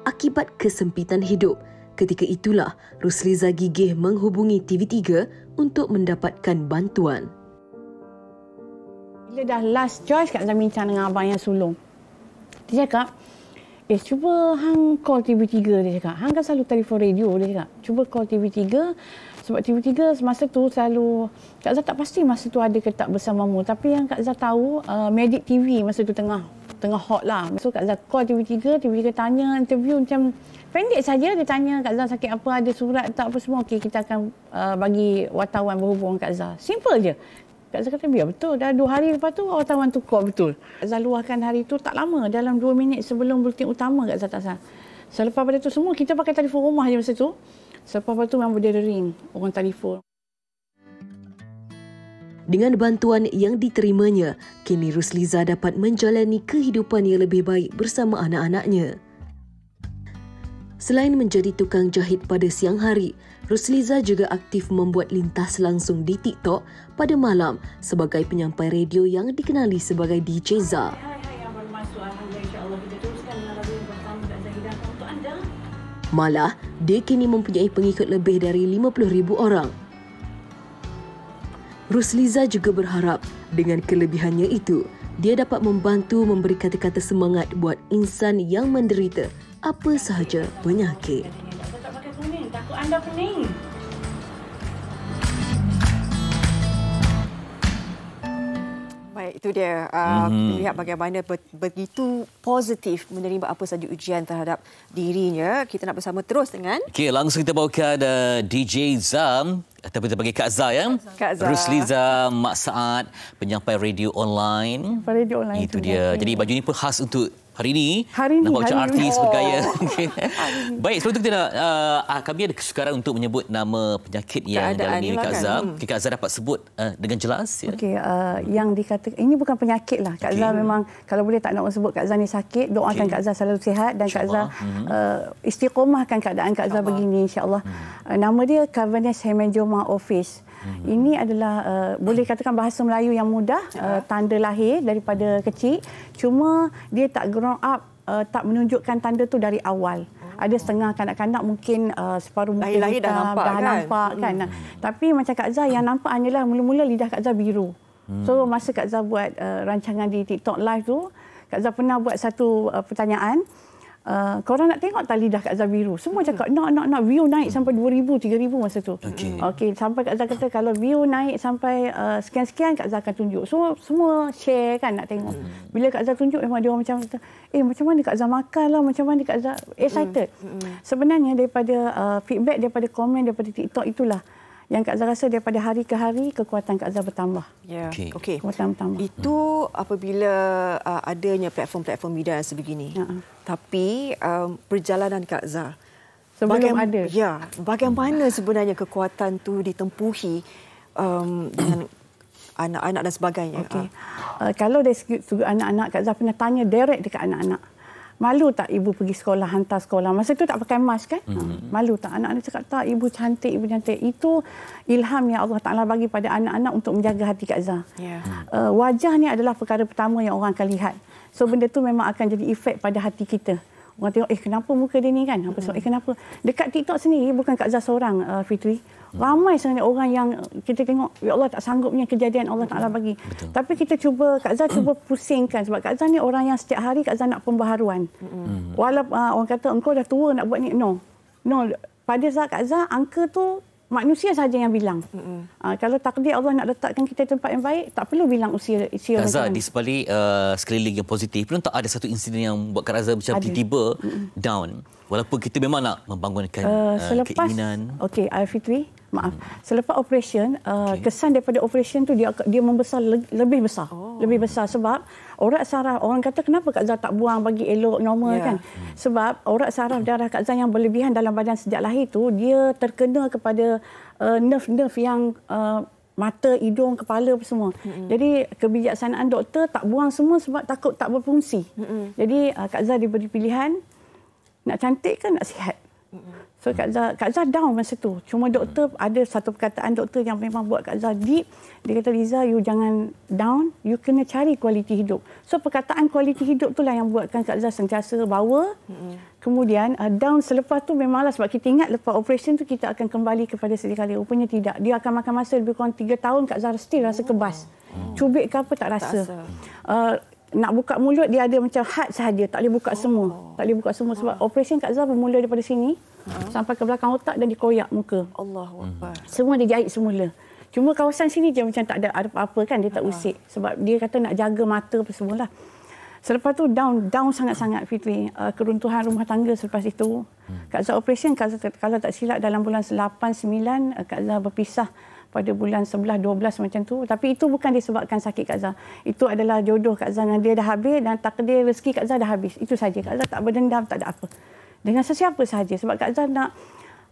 Akibat kesempitan hidup, ketika itulah Rosliza gigih menghubungi TV3 untuk mendapatkan bantuan. Bila dah last choice, Kak Zam bincang dengan abang yang sulung. Dia cakap, cuba hang call TV3, dia cakap. Hang kan selalu telefon radio, dia cakap. Cuba call TV3, sebab TV3 masa tu selalu, Kak Zam tak pasti masa tu ada ke tak bersamamu. Tapi yang Kak Zam tahu, Magic TV masa tu tengah tengah hot lah. So Kak Zah call TV3 tanya interview macam pendek saja. Dia tanya Kak Zah sakit apa, ada surat tak apa semua. Okey, kita akan bagi wartawan berhubung Kak Zah. Simple je. Kak Zah kata biar betul. Dah 2 hari lepas tu wartawan tu call betul. Kak Zah luahkan hari tu tak lama, dalam 2 minit sebelum bulletin utama Kak Zah tak salah. Selepas pada tu semua kita pakai telefon rumah je masa tu. Selepas pada tu memang dia ring orang telefon. Dengan bantuan yang diterimanya, kini Rusliza dapat menjalani kehidupan yang lebih baik bersama anak-anaknya. Selain menjadi tukang jahit pada siang hari, Rusliza juga aktif membuat lintas langsung di TikTok pada malam sebagai penyampai radio yang dikenali sebagai DJ Zah. Malah, dia kini mempunyai pengikut lebih dari 50,000 orang. Rusliza juga berharap dengan kelebihannya itu, dia dapat membantu memberi kata-kata semangat buat insan yang menderita apa sahaja penyakit. Tak pakai kuning, takut anda pening. Baik, itu dia. Lihat bagaimana begitu positif menerima apa saja ujian terhadap dirinya. Kita nak bersama terus dengan... Okey, langsung kita bawakan DJ Zah. Tapi kita bagi Kak Zah ya. Kak Zah. Rusliza Mak Saad, penyampai radio online. Radio online. Itu dia. Jadi baju ini pun khas untuk hari ini. Hari ini. Nampak macam artis bergaya. Baik, sebelum itu kita nak, kami ada kesukaran untuk menyebut nama penyakit yang dialami Kak Zah. Kan? Kak Zah dapat sebut dengan jelas. Ya? Okey, yang dikatakan ini bukan penyakit lah. Kak Zah memang kalau boleh tak nak orang sebut Kak Zah ni sakit, doakan Kak Zah selalu sihat dan Kak Zah istiqomahkan keadaan Kak Zah begini insya-Allah. Nama dia Cavernous Hemangioma Office. Ini adalah boleh katakan bahasa Melayu yang mudah, tanda lahir daripada kecil. Cuma dia tak grow up, tak menunjukkan tanda tu dari awal. Ada setengah kanak-kanak mungkin separuh muka lahir dah nampak kan. Tapi macam Kak Zah yang nampak hanyalah mula-mula lidah Kak Zah biru. So masa Kak Zah buat rancangan di TikTok live tu, Kak Zah pernah buat satu pertanyaan. Korang nak tengok tak lidah Kak Zah biru? Semua cakap nak view naik sampai 2,000, 3,000 masa tu. Okey, sampai Kak Zah kata kalau view naik sampai sekian-sekian Kak Zah akan tunjuk. So semua share kan nak tengok. Bila Kak Zah tunjuk memang dia orang macam kata, macam mana Kak Zah makan lah, macam mana Kak Zah excited. Sebenarnya daripada feedback daripada komen daripada TikTok itulah yang Kak Zah rasa daripada hari ke hari kekuatan Kak Zah bertambah. Ya. Okey. Kekuatan bertambah. Itu apabila adanya platform-platform media sebegini. Tapi perjalanan Kak Zah sebelum ada. Ya, bagaimana sebenarnya kekuatan tu ditempuhi dengan anak-anak dan sebagainya. Okey. Kalau dari segi anak-anak, Kak Zah pernah tanya direct dekat anak-anak. Malu tak ibu pergi sekolah, hantar sekolah? Masa tu tak pakai mask kan? Malu tak? Anak-anak cakap tak, ibu cantik, ibu cantik. Itu ilham yang Allah Ta'ala bagi pada anak-anak untuk menjaga hati Kak Zah. Wajah ni adalah perkara pertama yang orang akan lihat. So benda tu memang akan jadi efek pada hati kita. Orang tengok, kenapa muka dia ni kan? Kenapa? Dekat TikTok sendiri, bukan Kak Zah seorang, Fitri. Ramai sebenarnya orang yang kita tengok, ya Allah tak sanggupnya kejadian Allah Ta'ala bagi. Betul. Tapi kita cuba, Kak Zah cuba pusingkan. Sebab Kak Zah ni orang yang setiap hari Kak Zah nak pembaharuan. Walaupun orang kata, engkau dah tua nak buat ni. No. Pada saat Kak Zah, angka tu manusia saja yang bilang. Kalau takdir Allah nak letakkan kita tempat yang baik, tak perlu bilang usia Kak Zah di sebalik sekeliling yang positif, belum tak ada satu insiden yang buat Kak Zah macam tiba-tiba down. Walaupun kita memang nak membangunkan keinginan. Okey, Fitri, maaf. Selepas operation, kesan daripada operation tu dia membesar lebih besar. Lebih besar sebab urat saraf, orang kata kenapa Kak Zah tak buang bagi elok normal kan? Sebab urat saraf darah Kak Zah yang berlebihan dalam badan sejak lahir tu, dia terkena kepada nerve-nerve yang mata, hidung, kepala semua. Jadi kebijaksanaan doktor tak buang semua sebab takut tak berfungsi. Jadi Kak Zah diberi pilihan nak cantik ke nak sihat. So Kak Zah down masa tu. Cuma doktor ada satu perkataan doktor yang memang buat Kak Zah deep. Dia kata, Liza, you jangan down, you kena cari kualiti hidup. So perkataan kualiti hidup itulah yang buatkan Kak Zah sentiasa bawa. Kemudian down selepas tu memanglah sebab kita ingat lepas operation tu kita akan kembali kepada sedia kala. Rupanya tidak. Dia akan makan masa lebih kurang 3 tahun Kak Zah still rasa kebas. Cubit ke apa tak rasa. Nak buka mulut dia ada macam had sahaja, tak boleh buka semua. Tak boleh buka semua sebab operation Kak Zah bermula daripada sini sampai ke belakang otak dan dikoyak muka. Allahuakbar. Semua dijahit semula. Cuma kawasan sini je macam tak ada apa-apa kan, dia tak usik sebab dia kata nak jaga mata apa semualah. Selepas tu down sangat-sangat Fitri. Keruntuhan rumah tangga selepas itu. Kak Zah operation, kalau tak silap dalam bulan 8-9, Kak Zah berpisah pada bulan 11-12 macam tu. Tapi itu bukan disebabkan sakit Kak Zah. Itu adalah jodoh Kak Zah dengan dia dah habis dan takdir rezeki Kak Zah dah habis. Itu saja. Kak Zah tak berdendam, tak ada apa. Dengan sesiapa sahaja. Sebab Kak Zah nak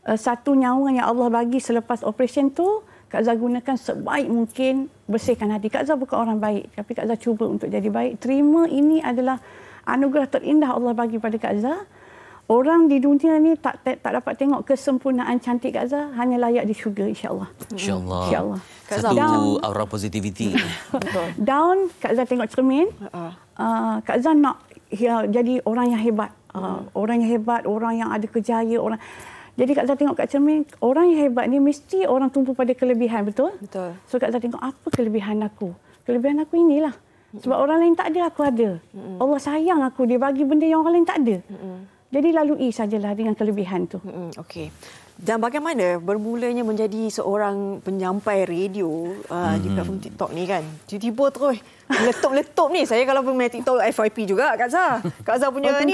satu nyawa yang Allah bagi selepas operation tu, Kak Zah gunakan sebaik mungkin, bersihkan hati. Kak Zah bukan orang baik, tapi Kak Zah cuba untuk jadi baik. Terima ini adalah anugerah terindah Allah bagi pada Kak Zah. Orang di dunia ni tak dapat tengok kesempurnaan cantik Kak Zah, hanya layak di syurga insya-Allah. Insya-Allah. Insya-Allah. Satu aura positivity. Down, Kak Zah tengok cermin. Kak Zah nak jadi orang yang hebat. Orang yang hebat, orang yang ada kerjaya, orang. Jadi Kak Zah tengok kat cermin, orang yang hebat ni mesti orang tumpu pada kelebihan, betul? Betul. So Kak Zah tengok apa kelebihan aku? Kelebihan aku inilah. Sebab orang lain tak ada, aku ada. Allah sayang aku, dia bagi benda yang orang lain tak ada. Jadi lalui sajalah dengan kelebihan tu. Okey. Dan bagaimana bermulanya menjadi seorang penyampai radio di platform TikTok ni kan? Tiba-tiba terus meletup-letup ni. Saya kalau bermain TikTok FYP juga Kak Zah. Kak Zah punya ni.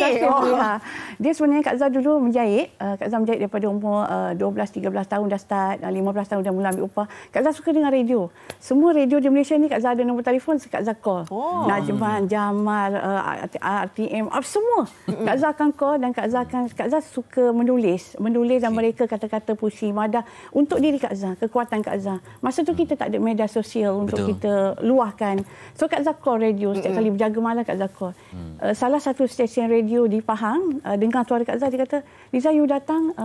Dia sebenarnya Kak Zah dulu menjahit. Kak Zah menjahit daripada umur 12-13 tahun dah start. 15 tahun dah mula ambil upah. Kak Zah suka dengan radio. Semua radio di Malaysia ni Kak Zah ada nombor telefon, Kak Zah call. Najman, Jamal, RTM, semua. Kak Zah akan call dan Kak Zah suka menulis dan mereka kata-kata puisi, madah untuk diri Kak Zah, kekuatan Kak Zah. Masa tu kita tak ada media sosial untuk kita luahkan. So Kak Zah call radio setiap kali berjaga malam Kak Zah call. Salah satu stesen radio di Pahang, dengar suara Kak Zah, dia kata, "Liza, you datang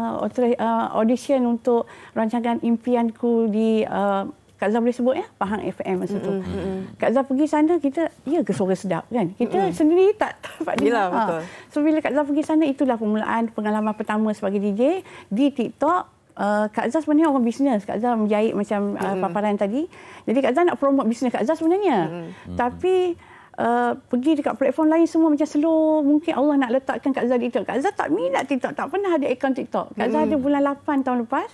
audition untuk rancangan impianku di Kak Zah boleh sebut ya, Pahang FM masa tu." Kak Zah pergi sana, kita, ya ke suara sedap kan? Kita sendiri tak dapat dengar. Betul. So bila Kak Zah pergi sana, itulah permulaan pengalaman pertama sebagai DJ di TikTok. Kak Zah sebenarnya orang bisnes. Kak Zah menjahit macam paparan tadi. Jadi Kak Zah nak promote bisnes Kak Zah sebenarnya. Tapi pergi dekat platform lain semua macam slow. Mungkin Allah nak letakkan Kak Zah di TikTok. Kak Zah tak minat TikTok, tak pernah ada akaun TikTok. Kak Zah ada bulan 8 tahun lepas.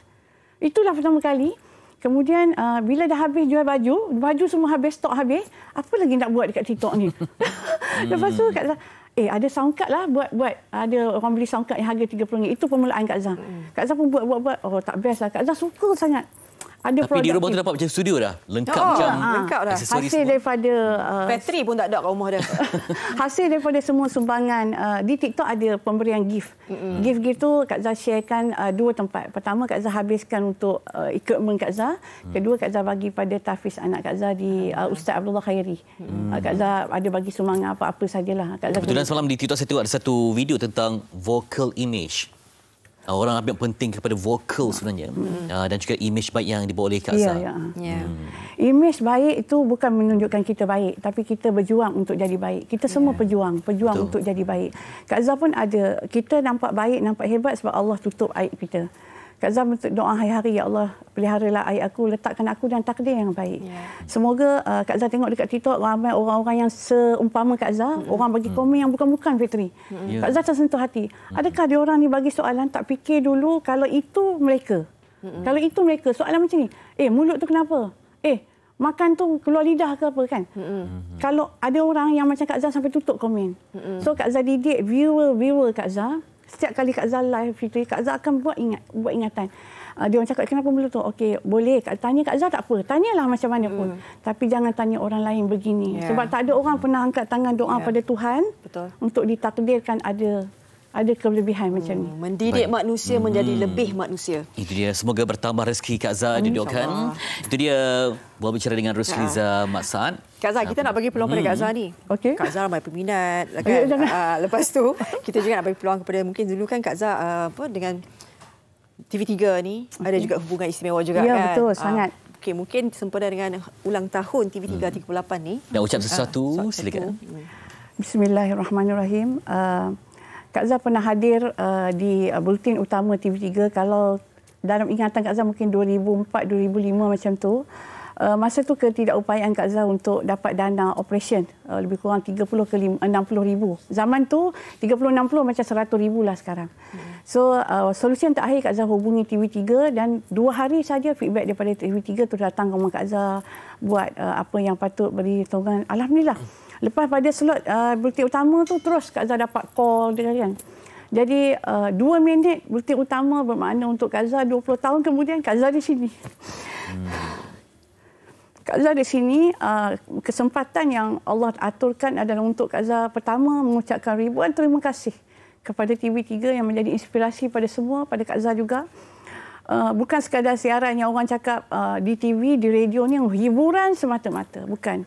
Itulah pertama kali. Kemudian bila dah habis jual baju semua habis, stok habis, apa lagi nak buat dekat TikTok ni? Lepas tu Kak Zah, ada sound card lah, buat. Ada orang beli sound card yang harga RM30. Itu permulaan Kak Zah. Kak Zah pun buat. Oh, tak best lah. Kak Zah suka sangat. Ada tapi di rumah tu dapat macam studio dah. Lengkap lengkap dah. Hasil daripada bateri pun tak ada kat rumah dia. Hasil daripada semua sumbangan di TikTok ada pemberian gift. Gift tu Kak Zah sharekan dua tempat. Pertama Kak Zah habiskan untuk equipment Kak Zah. Kedua Kak Zah bagi pada tahfiz anak Kak Zah di Ustaz Abdullah Khairi. Kak Zah ada bagi sumbangan apa-apa sajalah. Kebetulan semalam di TikTok saya tengok ada satu video tentang vocal image. Orang ambil penting kepada vokal sebenarnya dan juga image baik yang dibawa oleh Kak Zah. Image baik itu bukan menunjukkan kita baik, tapi kita berjuang untuk jadi baik. Kita semua pejuang untuk jadi baik. Kak Zah pun ada, kita nampak baik, nampak hebat sebab Allah tutup aib kita. Kak Zah doa hari-hari, ya Allah, peliharalah aib aku, letakkan aku dalam takdir yang baik. Semoga Kak Zah tengok dekat TikTok ramai orang-orang yang seumpama Kak Zah, orang bagi komen yang bukan-bukan, Fitri. Kak Zah tersentuh hati. Adakah dia orang ni bagi soalan, tak fikir dulu kalau itu mereka. Kalau itu mereka, soalan macam ni. Mulut tu kenapa? Makan tu keluar lidah ke apa kan? Kalau ada orang yang macam Kak Zah sampai tutup komen. So Kak Zah didik viewer Kak Zah. Setiap kali Kak Zah live, Fitri, Kak Zah akan buat ingatan. Dia orang cakap, kenapa mulut tu? Okey, boleh. Tanya Kak Zah tak apa. Tanyalah macam mana pun. Tapi jangan tanya orang lain begini. Sebab tak ada orang pernah angkat tangan doa pada Tuhan untuk ditakdirkan ada kelebihan macam ni. Mendidik manusia menjadi lebih manusia. Itu dia. Semoga bertambah rezeki Kak Zah didoakan. Itu dia buat bicara dengan Rusliza Mat Saad. Kak Zah, kita nak bagi peluang pada Kak Zah ni. Kak Zah ramai peminat. Kan? Lepas tu, kita juga nak bagi peluang kepada, mungkin dulu kan Kak Zah dengan TV3 ni ada juga hubungan istimewa juga kan. Ya, betul. Sangat. Okey, mungkin sempena dengan ulang tahun TV3 38 ni. Nak ucap sesuatu, silakan. Bismillahirrahmanirrahim. Kak Zah pernah hadir di bulletin utama TV3. Kalau dalam ingatan Kak Zah mungkin 2004-2005 macam tu. Masa tu ketidakupayaan Kak Zah untuk dapat dana operation lebih kurang 30 ke 60 ribu. Zaman tu 30-60 macam 100 ribu lah sekarang. So solusi yang terakhir Kak Zah hubungi TV3 dan 2 hari saja feedback daripada TV3 tu datang ke rumah Kak Zah buat apa yang patut beri tolongan. Alhamdulillah. Lepas pada slot bulletin utama tu terus Kak Zah dapat call dia kan. Jadi 2 minit bulletin utama bermakna untuk Kak Zah 20 tahun kemudian Kak Zah di sini. Kak Zah di sini, kesempatan yang Allah aturkan adalah untuk Kak Zah pertama mengucapkan ribuan terima kasih kepada TV3 yang menjadi inspirasi pada semua, pada Kak Zah juga. Bukan sekadar siaran yang orang cakap di TV, di radio ni hiburan semata-mata. Bukan.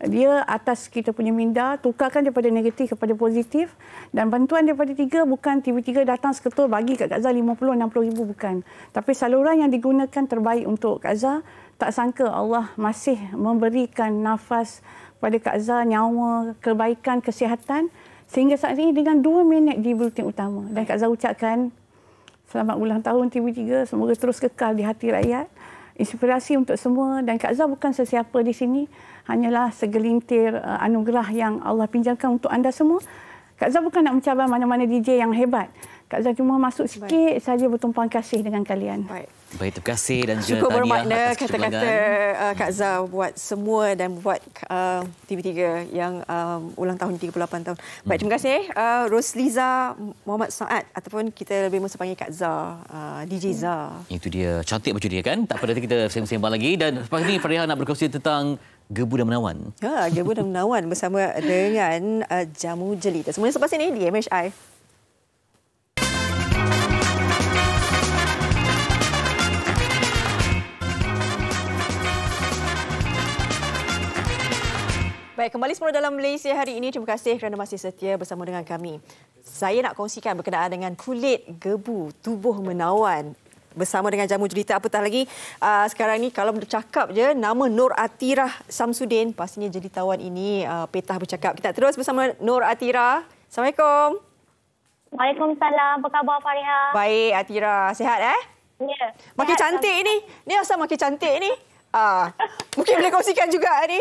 Dia atas kita punya minda, tukarkan daripada negatif kepada positif. Dan bantuan daripada TV3 bukan TV3 datang seketul bagi kat Kak Zah 50-60 ribu, bukan. Tapi saluran yang digunakan terbaik untuk Kak Zah. Tak sangka Allah masih memberikan nafas pada Kak Zah, nyawa, kebaikan, kesihatan. Sehingga saat ini dengan 2 minit di bulletin utama. Dan Kak Zah ucapkan selamat ulang tahun TV3. Semoga terus kekal di hati rakyat. Inspirasi untuk semua. Dan Kak Zah bukan sesiapa di sini. Hanyalah segelintir anugerah yang Allah pinjamkan untuk anda semua. Kak Zah bukan nak mencabar mana-mana DJ yang hebat. Kak Zah cuma masuk sikit saja bertumpang kasih dengan kalian. Baik, terima kasih dan juga cukup tahniah bermakna atas kata-kata Kak Zah buat semua dan buat TV3 yang ulang tahun 38 tahun. Baik, terima kasih Rosliza Muhammad Saad ataupun kita lebih mesti panggil Kak Zah, DJ Zah. Itu dia, cantik baju dia kan. Tak apa, nanti kita sembang lagi. Dan lepas ni Fariha nak berkongsi tentang Gebu dan Menawan. Ya, Gebu dan Menawan bersama dengan Jamu Jelita. Semuanya selepas ini di MHI. Baik, kembali semula dalam Malaysia hari ini. Terima kasih kerana masih setia bersama dengan kami. Saya nak kongsikan berkenaan dengan kulit gebu tubuh menawan bersama dengan Jamu Jelita. Apatah lagi sekarang ni kalau bercakap je nama Nur Atirah Samsudin, pastinya jelitawan ini petah bercakap. Kita terus bersama Nur Atirah. Assalamualaikum. Waalaikumsalam. Apa khabar Fariha? Baik, Atirah. Sihat Ya. Makin cantik ni. Ni asal makin cantik ni. Mungkin boleh kongsikan juga ni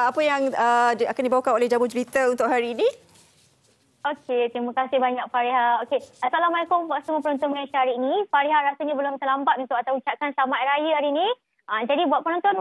apa yang akan dibawakan oleh Jamu Jelita untuk hari ini. Okey, terima kasih banyak Fariha. Okey, Assalamualaikum buat semua penonton Malaysia hari ini. Fariha rasanya belum terlambat untuk atau ucapkan selamat Hari Raya hari ini. Jadi buat penonton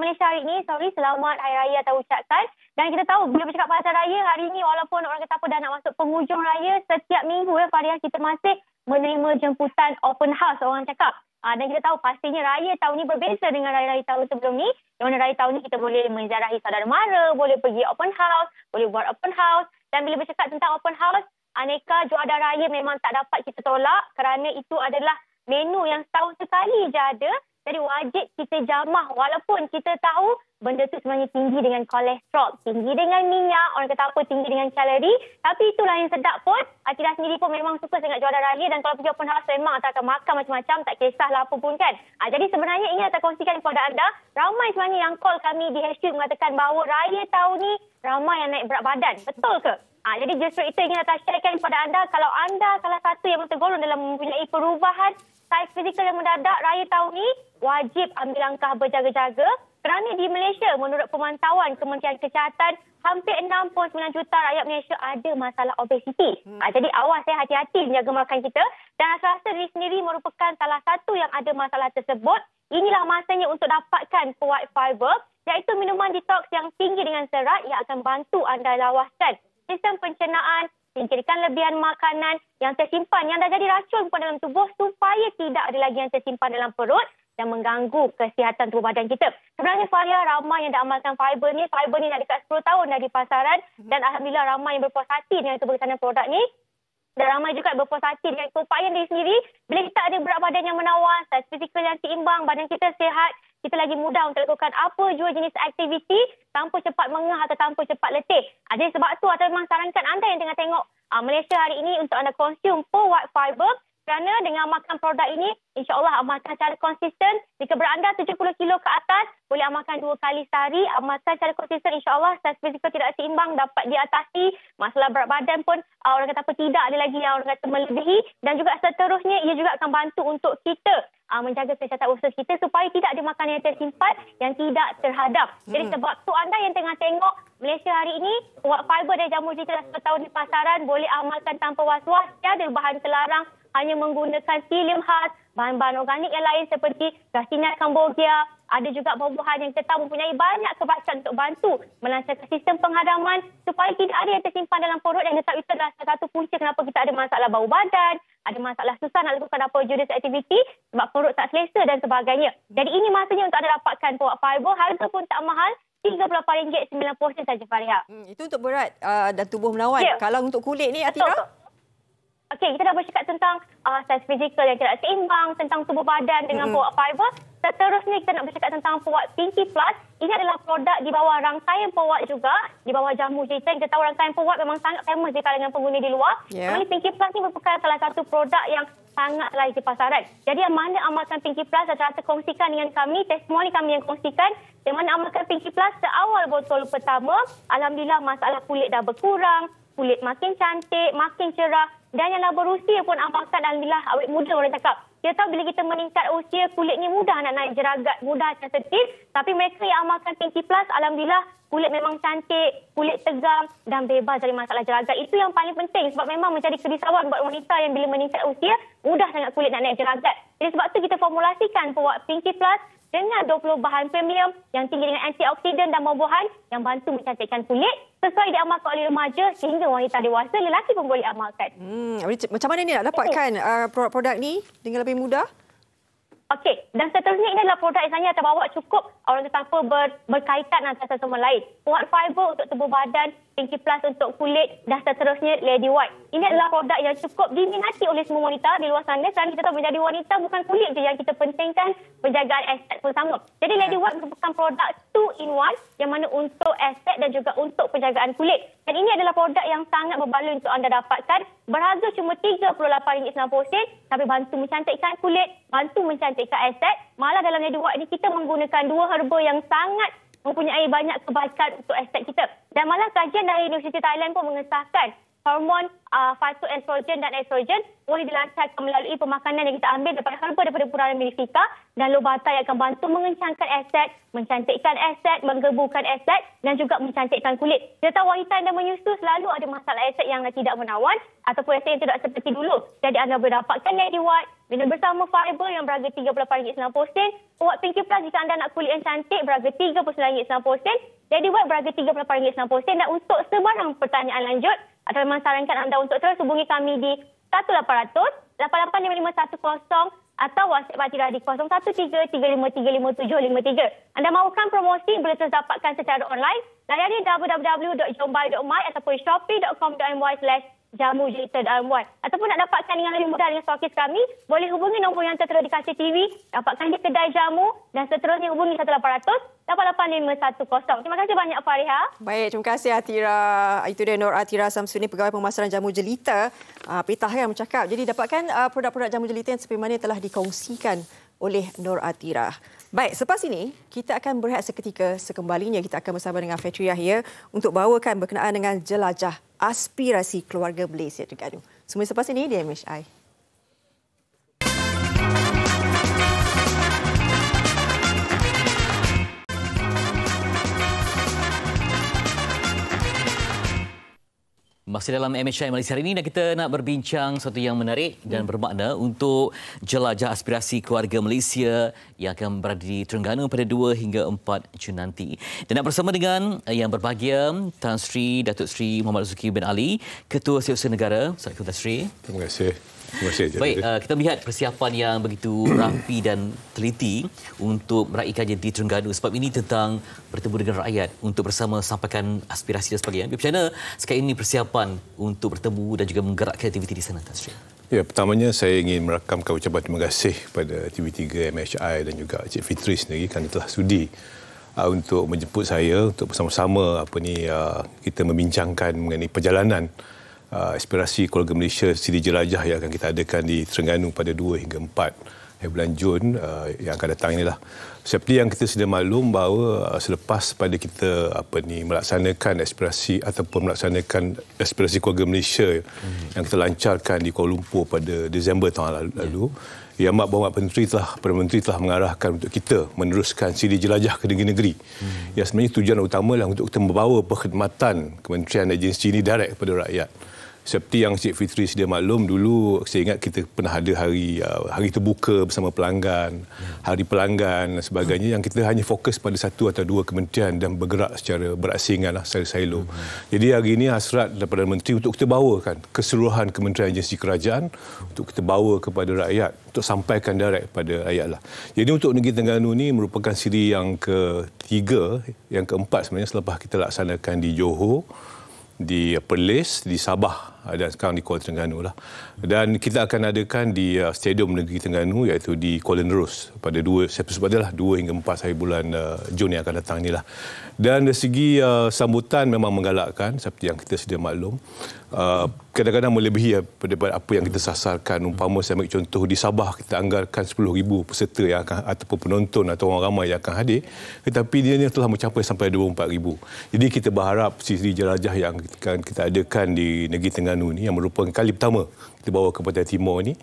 Malaysia hari ini, selamat Hari Raya atau ucapkan. Dan kita tahu bila bercakap pasal raya hari ini, walaupun orang kata apa dah nak masuk penghujung raya, setiap minggu Fariha kita masih menerima jemputan open house orang cakap. Dan kita tahu pastinya raya tahun ini berbeza dengan raya-raya tahun sebelum ni. Di mana raya tahun ni kita boleh menziarahi saudara mara, boleh pergi open house, boleh buat open house. Dan bila bercakap tentang open house, aneka juada raya memang tak dapat kita tolak kerana itu adalah menu yang setahun sekali je ada. Jadi wajib kita jamah walaupun kita tahu benda tu sebenarnya tinggi dengan kolesterol, tinggi dengan minyak, orang kata apa, tinggi dengan kalori. Tapi itulah yang sedap pun. Atirah sendiri pun memang suka sangat juada raya dan kalau pergi open house memang akan makan macam-macam, tak kisahlah apa pun kan. Jadi sebenarnya ingin saya kongsikan kepada anda, ramai sebenarnya yang call kami di hashtag mengatakan bahawa raya tahun ni ramai yang naik berat badan. Betul ke? Jadi justru itu ingin saya sharekan kepada anda, kalau anda salah satu yang tergolong dalam mempunyai perubahan saiz fizikal yang mendadak raya tahun ni, wajib ambil langkah berjaga-jaga kerana di Malaysia menurut pemantauan Kementerian Kesihatan hampir 6.9 juta rakyat Malaysia ada masalah obesiti. Jadi awas hati-hati menjaga makan kita dan rasa diri sendiri merupakan salah satu yang ada masalah tersebut. Inilah masanya untuk dapatkan white fiber iaitu minuman detox yang tinggi dengan serat yang akan bantu anda lawaskan sistem pencernaan, singkirkan lebihan makanan yang tersimpan yang dah jadi racun pun dalam tubuh supaya tidak ada lagi yang tersimpan dalam perut dan mengganggu kesihatan tubuh badan kita. Sebenarnya Fariha ramai yang dah amalkan fiber ni dah dekat 10 tahun dah di pasaran dan alhamdulillah ramai yang berpuas hati dengan keberhasilan produk ni. Dan ramai juga berpuas hati dengan keupayaan diri sendiri. Bila kita ada berat badan yang menawan, saiz fizikal yang seimbang, badan kita sihat, kita lagi mudah untuk lakukan apa jua jenis aktiviti tanpa cepat mengah atau tanpa cepat letih. Jadi sebab tu saya memang sarankan anda yang tengah tengok Malaysia hari ini untuk anda konsum white fiber kerana dengan makan produk ini, insya-Allah amalkan secara konsisten. Jika berat anda 70 kilo ke atas, boleh amalkan 2 kali sehari. Amalkan secara konsisten, insya-Allah saiz fizikal tidak seimbang dapat diatasi. Masalah berat badan pun orang kata apa tidak ada lagi yang orang kata melebihi dan juga seterusnya ia juga akan bantu untuk kita menjaga kesihatan usus kita supaya tidak ada makanan yang tersimpan yang tidak terhadap. Jadi sebab tu anda yang tengah tengok Malaysia hari ini, white fiber dari Jamu Jelita dah 10 tahun di pasaran, boleh amalkan tanpa was-was. Tiada bahan terlarang, hanya menggunakan psyllium khas, bahan-bahan organik yang lain seperti Garcinia cambogia, Ada juga buah-buahan yang kita mempunyai banyak kebaikan untuk bantu melancarkan sistem penghadaman supaya tidak ada yang tersimpan dalam perut, yang tetap itu adalah salah satu punca kenapa kita ada masalah bau badan, ada masalah susah nak lakukan apa jenis aktiviti sebab perut tak selesa dan sebagainya. Jadi ini masanya untuk anda dapatkan Power Fiber, harga pun tak mahal, RM38.90 saja, Fariha. Itu untuk berat dan tubuh menawan. Kalau untuk kulit ni, Atira? Okey, kita dah bercakap tentang saiz fizikal yang tidak seimbang, tentang tubuh badan dengan Power Fiber. Seterusnya kita nak bercakap tentang Power Pinky Plus. Ini adalah produk di bawah rangkaian Power juga, di bawah jamu Jita. Kita tahu rangkaian Power memang sangat famous di kalangan pengguna di luar. Namun Pinky Plus ni merupakan salah satu produk yang sangat laris di pasaran. Jadi yang mana amalkan Pinky Plus, rata-rata kongsikan dengan kami, testimoni kami yang kongsikan. Yang mana amalkan Pinky Plus seawal botol pertama, alhamdulillah masalah kulit dah berkurang, kulit makin cantik, makin cerah. Dan yang dah berusia pun amalkan, alhamdulillah awet muda orang cakap. Kita tahu bila kita meningkat usia, kulit ni mudah nak naik jeragat, mudah sensitif. Tapi mereka yang amalkan Pinky Plus, alhamdulillah kulit memang cantik, kulit tegang dan bebas dari masalah jeragat. Itu yang paling penting sebab memang menjadi kerisauan buat wanita yang bila meningkat usia, mudah sangat kulit nak naik jeragat. Jadi sebab tu kita formulasikan Power Pinky Plus dengan 20 bahan premium yang tinggi dengan antioksidan dan buah-buahan yang bantu mencantikkan kulit, sesuai diamalkan oleh remaja sehingga wanita dewasa, lelaki pun boleh amalkan. Macam mana ni nak dapatkan produk-produk ni dengan lebih mudah? Okey, dan seterusnya ini adalah produk yang sebenarnya terbawa cukup orang kata apa berkaitan antara satu sama lain. Power Fiber untuk tubuh badan, Pinky Plus untuk kulit dan seterusnya Lady White. Ini adalah produk yang cukup diminati oleh semua wanita di luar sana kerana kita tahu menjadi wanita bukan kulit je yang kita pentingkan, penjagaan aset pun sama. Jadi Lady White merupakan produk 2-in-1 yang mana untuk aset dan juga untuk penjagaan kulit. Dan ini adalah produk yang sangat berbaloi untuk anda dapatkan. Berharga cuma RM38.90 tapi bantu mencantikkan kulit, bantu mencantikkan aset. Malah dalam Lady White ni kita menggunakan dua herba yang sangat mempunyai banyak kebaikan untuk aset kita. Dan malah kajian dari Universiti Thailand pun mengesahkan hormon phytoestrogen dan estrogen boleh dilancarkan melalui pemakanan yang kita ambil daripada herba daripada Purana Mellifera dan Lobata yang akan bantu mengencangkan aset, mencantikkan aset, menggebukan aset dan juga mencantikkan kulit. Kita tahu wanita yang dah menyusu selalu ada masalah aset yang tidak menawan ataupun aset yang tidak seperti dulu. Jadi anda boleh dapatkan Lady White dengan bersama Fiber yang berharga RM38.90. Power Pinky Plus jika anda nak kulit yang cantik berharga RM39.90. Lady White berharga RM38.90. Dan untuk sebarang pertanyaan lanjut atau memang sarankan anda untuk terus hubungi kami di 1800 885510 atau WhatsApp Atira di 0133535753. Anda mahukan promosi boleh terus dapatkan secara online. Layari www.jombai.my ataupun shopee.com.my/jamu.my ataupun nak dapatkan dengan lebih mudah dengan stokis kami, boleh hubungi nombor yang tertera di kaca TV, dapatkan di kedai jamu dan seterusnya hubungi 1800 885510. Terima kasih banyak Fariha. Baik, terima kasih Atira. Itu dia Nur Atira Samsudin, Pegawai Pemasaran Jamu Jelita. Petah yang bercakap. Jadi dapatkan produk-produk Jamu Jelita yang seperti mana telah dikongsikan oleh Nur Atira. Baik, selepas ini kita akan berehat seketika. Sekembalinya kita akan bersama dengan Fetri Yahya untuk bawakan berkenaan dengan jelajah aspirasi keluarga Malaysia Terengganu. Semua selepas ini di MHI. Masih dalam MHI Malaysia hari ini dan kita nak berbincang sesuatu yang menarik dan bermakna untuk jelajah aspirasi keluarga Malaysia yang akan berada di Terengganu pada 2 hingga 4 Jun nanti. Dan nak bersama dengan yang berbahagia Tan Sri Datuk Sri Muhammad Razzuki bin Ali, Ketua Setiausaha Negara. Assalamualaikum Tan Sri. Terima kasih. Terima kasih. Baik, kita melihat persiapan yang begitu rapi dan teliti untuk meraihkannya di Terengganu sebab ini tentang bertemu dengan rakyat untuk bersama sampaikan aspirasi dan sebagainya. Macam mana sekarang ini persiapan untuk bertemu dan juga menggerakkan aktiviti di sana, Tan Sri? Ya, pertamanya saya ingin merakamkan ucapan terima kasih kepada TV3 MHI dan juga Cik Fitri sendiri kerana telah sudi untuk menjemput saya untuk bersama-sama kita membincangkan mengenai perjalanan aspirasi keluarga Malaysia Siri Jelajah yang akan kita adakan di Terengganu pada 2 hingga 4 bulan Jun yang akan datang inilah. Seperti yang kita sedia maklum bahawa selepas pada kita melaksanakan aspirasi ataupun melaksanakan aspirasi keluarga Malaysia yang kita lancarkan di Kuala Lumpur pada Disember tahun lalu, Yang Amat Berhormat Perdana Menteri telah mengarahkan untuk kita meneruskan Siri Jelajah ke negeri-negeri. Yang sebenarnya tujuan utama adalah untuk kita membawa perkhidmatan kementerian agensi ini direct kepada rakyat. Seperti yang Cik Fitri sedia maklum, dulu saya ingat kita pernah ada hari terbuka bersama pelanggan, hari pelanggan dan sebagainya, yang kita hanya fokus pada satu atau dua kementerian dan bergerak secara berasingan, secara silo. Jadi hari ini hasrat daripada Menteri untuk kita bawakan keseluruhan kementerian agensi kerajaan, untuk kita bawa kepada rakyat, untuk sampaikan direct kepada rakyat lah. Jadi untuk Negeri Terengganu ni merupakan siri yang ketiga, yang keempat sebenarnya selepas kita laksanakan di Johor, di Perlis, di Sabah dan sekarang di Kuala Terengganu lah. Dan kita akan adakan di Stadium Negeri Terengganu iaitu di Kuala Nerus pada 2 hingga 4 hari bulan Jun yang akan datang inilah. Dan dari segi sambutan memang menggalakkan seperti yang kita sedia maklum. Kadang-kadang melebihi daripada apa yang kita sasarkan. Umpama saya ambil contoh di Sabah kita anggarkan 10,000 peserta yang akan, ataupun penonton atau orang ramai yang akan hadir, tetapi dia telah mencapai sampai 24,000. Jadi kita berharap siri jelajah yang kita adakan di Negeri Terengganu ni, yang merupakan kali pertama kita bawa ke Pantai Timur ni,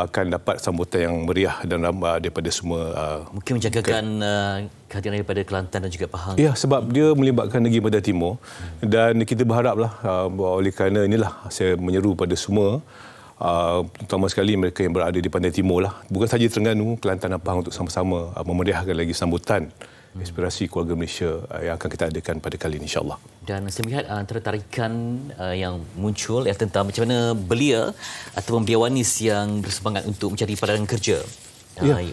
akan dapat sambutan yang meriah dan ramah daripada semua. Mungkin menjagakan kehadiran daripada Kelantan dan juga Pahang. Ya, sebab dia melibatkan negeri Pantai Timur dan kita berharaplah oleh kerana inilah saya menyeru pada semua, terutama sekali mereka yang berada di Pantai Timur lah, bukan sahaja Terengganu, Kelantan dan Pahang, untuk sama-sama memeriahkan lagi sambutan Aspirasi Keluarga Malaysia yang akan kita adakan pada kali ini, insyaAllah. Dan saya melihat antara tarikan yang muncul tentang macam mana belia ataupun biawanis yang bersemangat untuk mencari padanan kerja.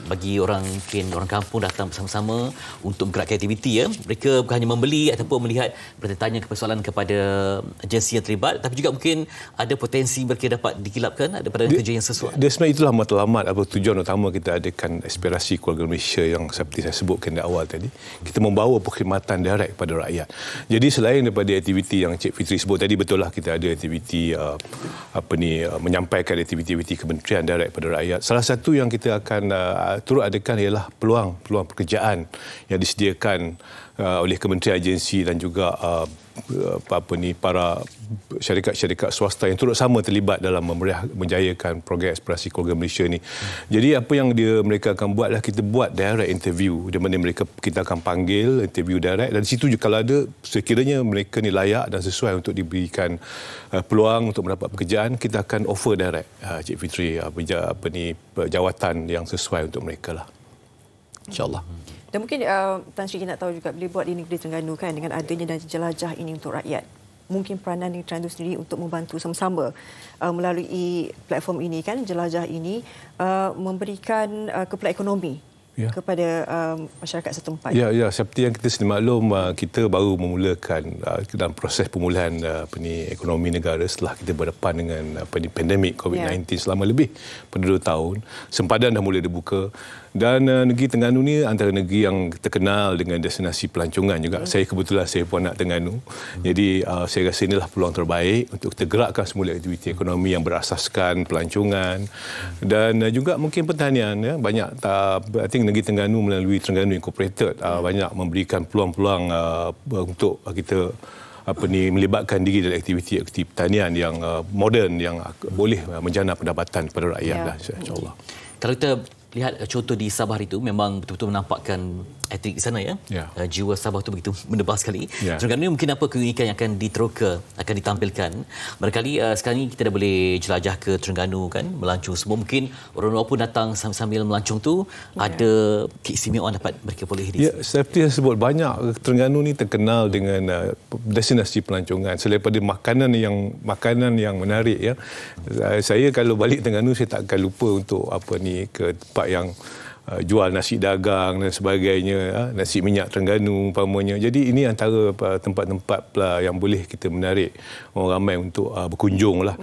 Bagi orang mungkin orang kampung datang bersama-sama untuk bergerak aktiviti, mereka bukan hanya membeli ataupun melihat bertanya persoalan kepada agensi yang terlibat, tapi juga mungkin ada potensi mereka dapat dikilapkan, ada padanan kerja yang sesuai. Dia sebenarnya itulah matlamat atau tujuan utama kita adakan Aspirasi Keluarga Malaysia yang seperti saya sebutkan di awal tadi. Kita membawa perkhidmatan direct kepada rakyat. Jadi selain daripada aktiviti yang Cik Fitri sebut tadi, betul lah kita ada aktiviti menyampaikan aktiviti kementerian direct kepada rakyat. Salah satu yang kita akan turut adakan ialah peluang pekerjaan yang disediakan oleh kementerian agensi dan juga para syarikat-syarikat swasta yang turut sama terlibat dalam menjayakan program Aspirasi Keluarga Malaysia ni. Jadi apa yang mereka akan buatlah, kita buat direct interview di mana kita akan panggil interview direct, dan di situ kalau ada sekiranya mereka ni layak dan sesuai untuk diberikan peluang untuk mendapat pekerjaan, kita akan offer direct Cik Fitri jawatan yang sesuai untuk mereka lah, insyaAllah. Dan mungkin Tan Sri nak tahu juga, bila buat di Negeri Terengganu kan, dengan adanya dan jelajah ini untuk rakyat, mungkin peranan Negeri Terengganu sendiri untuk membantu sama-sama melalui platform ini kan, jelajah ini memberikan kepala ekonomi kepada masyarakat setempat. Ya, seperti yang kita sedia maklum, kita baru memulakan dalam proses pemulihan ekonomi negara setelah kita berdepan dengan pandemik COVID-19 selama lebih pada 2 tahun. Sempadan dah mula dibuka. Dan Negeri Terengganu ni antara negeri yang terkenal dengan destinasi pelancongan juga. Saya kebetulan pun anak Terengganu. Jadi saya rasa inilah peluang terbaik untuk kita gerakkan semula aktiviti ekonomi yang berasaskan pelancongan dan juga mungkin pertanian. Banyak I think Negeri Terengganu melalui Terengganu Incorporated banyak memberikan peluang-peluang untuk kita melibatkan diri dalam aktiviti pertanian yang moden yang boleh menjana pendapatan kepada rakyat, insya-Allah. Kalau kita lihat contoh di Sabah itu, memang betul-betul menampakkan atlet di sana jiwa Sabah itu begitu menebal sekali. Terengganu ini mungkin apa keunikan yang akan akan ditampilkan? Barangkali sekarang ini kita dah boleh jelajah ke Terengganu kan, melancong semua, mungkin orang luar pun datang sambil melancong tu ada keistimewaan dapat mereka boleh di sini. Seperti yang sebut, banyak Terengganu ni terkenal dengan destinasi pelancongan. Selain daripada makanan yang menarik saya kalau balik Terengganu saya tak akan lupa untuk ke tempat yang jual nasi dagang dan sebagainya, nasi minyak Terengganu umpamanya. Jadi ini antara tempat-tempat yang boleh kita menarik orang ramai untuk berkunjung lah.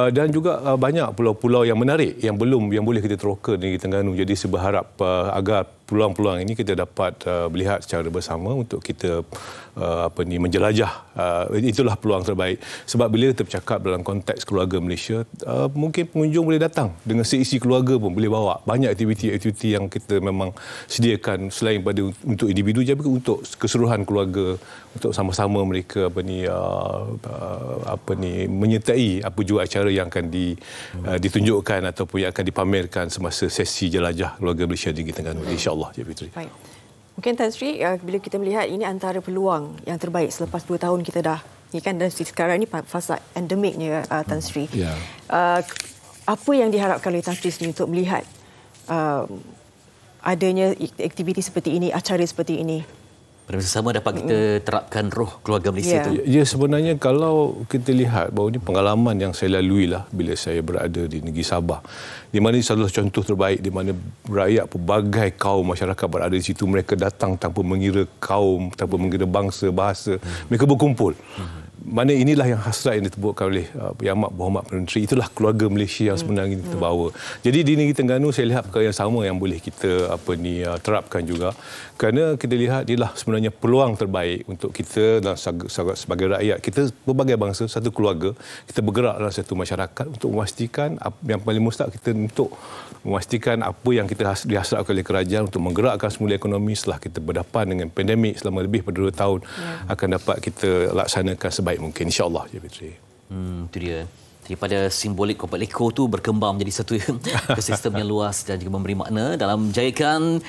Dan juga banyak pulau-pulau yang menarik yang boleh kita teroka di Terengganu. Jadi saya berharap agar peluang-peluang ini kita dapat melihat secara bersama untuk kita menjelajah. Itulah peluang terbaik. Sebab bila kita bercakap dalam konteks keluarga Malaysia, mungkin pengunjung boleh datang dengan seisi keluarga pun boleh bawa. Banyak aktiviti-aktiviti yang kita memang sediakan selain pada untuk individu, juga untuk keseluruhan keluarga, untuk sama-sama mereka menyertai apa jua acara yang akan ditunjukkan ataupun yang akan dipamerkan semasa sesi jelajah keluarga Malaysia di Terengganu, insya-Allah, Cik Fitri. Baik. Mungkin Tan Sri, bila kita melihat ini antara peluang yang terbaik selepas 2 tahun kita dah Ini kan sekarang ni fasa endemiknya Tan Sri. Ya. Apa yang diharapkan oleh Tan Sri sendiri untuk melihat adanya aktiviti seperti ini, acara seperti ini? Pada masa sama dapat kita terapkan roh keluarga Malaysia tu. Ya, sebenarnya kalau kita lihat bahawa ini pengalaman yang saya lalui lah bila saya berada di negeri Sabah, di mana ini adalah contoh terbaik di mana rakyat pelbagai kaum masyarakat berada di situ. Mereka datang tanpa mengira kaum, tanpa mengira bangsa, bahasa. Mereka berkumpul. Mana inilah yang hasrat yang ditemukan oleh Yang Amat Berhormat Perdana Menteri. Itulah keluarga Malaysia yang sebenarnya kita bawa. Jadi di Negeri Terengganu saya lihat perkara yang sama yang boleh kita terapkan juga. Kerana kita lihat inilah sebenarnya peluang terbaik untuk kita dan sebagai rakyat. Kita berbagai bangsa, satu keluarga. Kita bergerak dalam satu masyarakat untuk memastikan yang paling mustahak kita untuk memastikan apa yang kita dihasratkan oleh kerajaan untuk menggerakkan semula ekonomi setelah kita berdepan dengan pandemik selama lebih pada 2 tahun akan dapat kita laksanakan sebaik mungkin, insyaAllah. Itu dia. Daripada simbolik Kompak Leko tu berkembang menjadi satu ekosistem yang luas dan juga memberi makna dalam menjayakan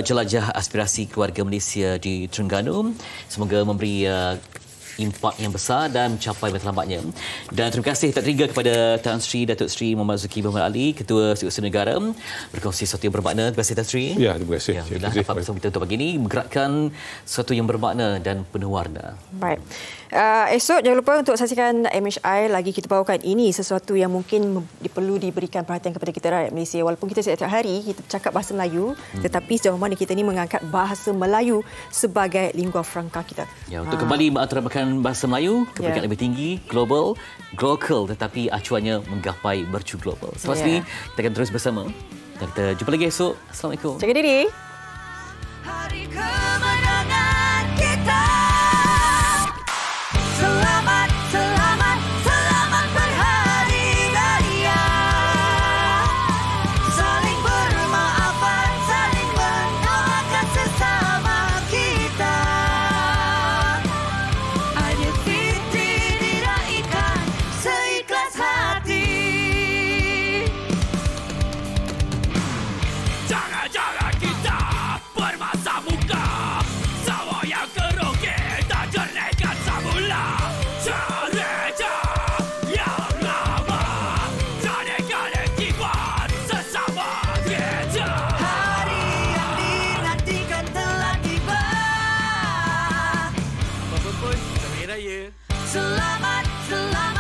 jelajah aspirasi keluarga Malaysia di Terengganu. Semoga memberi impak yang besar dan mencapai matlamatnya. Dan terima kasih tak terhingga kepada Tan Sri Datuk Seri Muhammad Zuki Muhammad Ali, Ketua Setiausaha Negara, berkongsi sesuatu yang bermakna. Terima kasih Tan Sri. Ya, terima kasih. Alhamdulillah dapat bersama kita untuk pagi ini menggerakkan sesuatu yang bermakna dan penuh warna. Baik. Esok jangan lupa untuk saksikan MHI lagi. Kita bawakan ini sesuatu yang mungkin perlu diberikan perhatian kepada kita rakyat Malaysia. Walaupun kita setiap hari kita bercakap bahasa Melayu, tetapi sejauh mana kita ni mengangkat bahasa Melayu sebagai lingua franca kita. Ya, untuk kembali mengaturkan bahasa Melayu ke peringkat lebih tinggi, global, tetapi acuannya menggapai mercu global. Selepas ini kita akan terus bersama dan kita jumpa lagi esok. Assalamualaikum. Jaga diri. Hari kemenangan kita. Selamat, selamat, selamat berhari raya. Saling bermaafan, saling mendoakan sesama kita. Aidilfitri diraihkan seikhlas hati. Jangan-jangan kita bermasa muka. Semua yang kerugi tak jernikan semula. Gereja yang lama jadikan akibat sesama gereja. Hari yang dinantikan telah tiba. Apapun pun, Hari Raya. Selamat, selamat.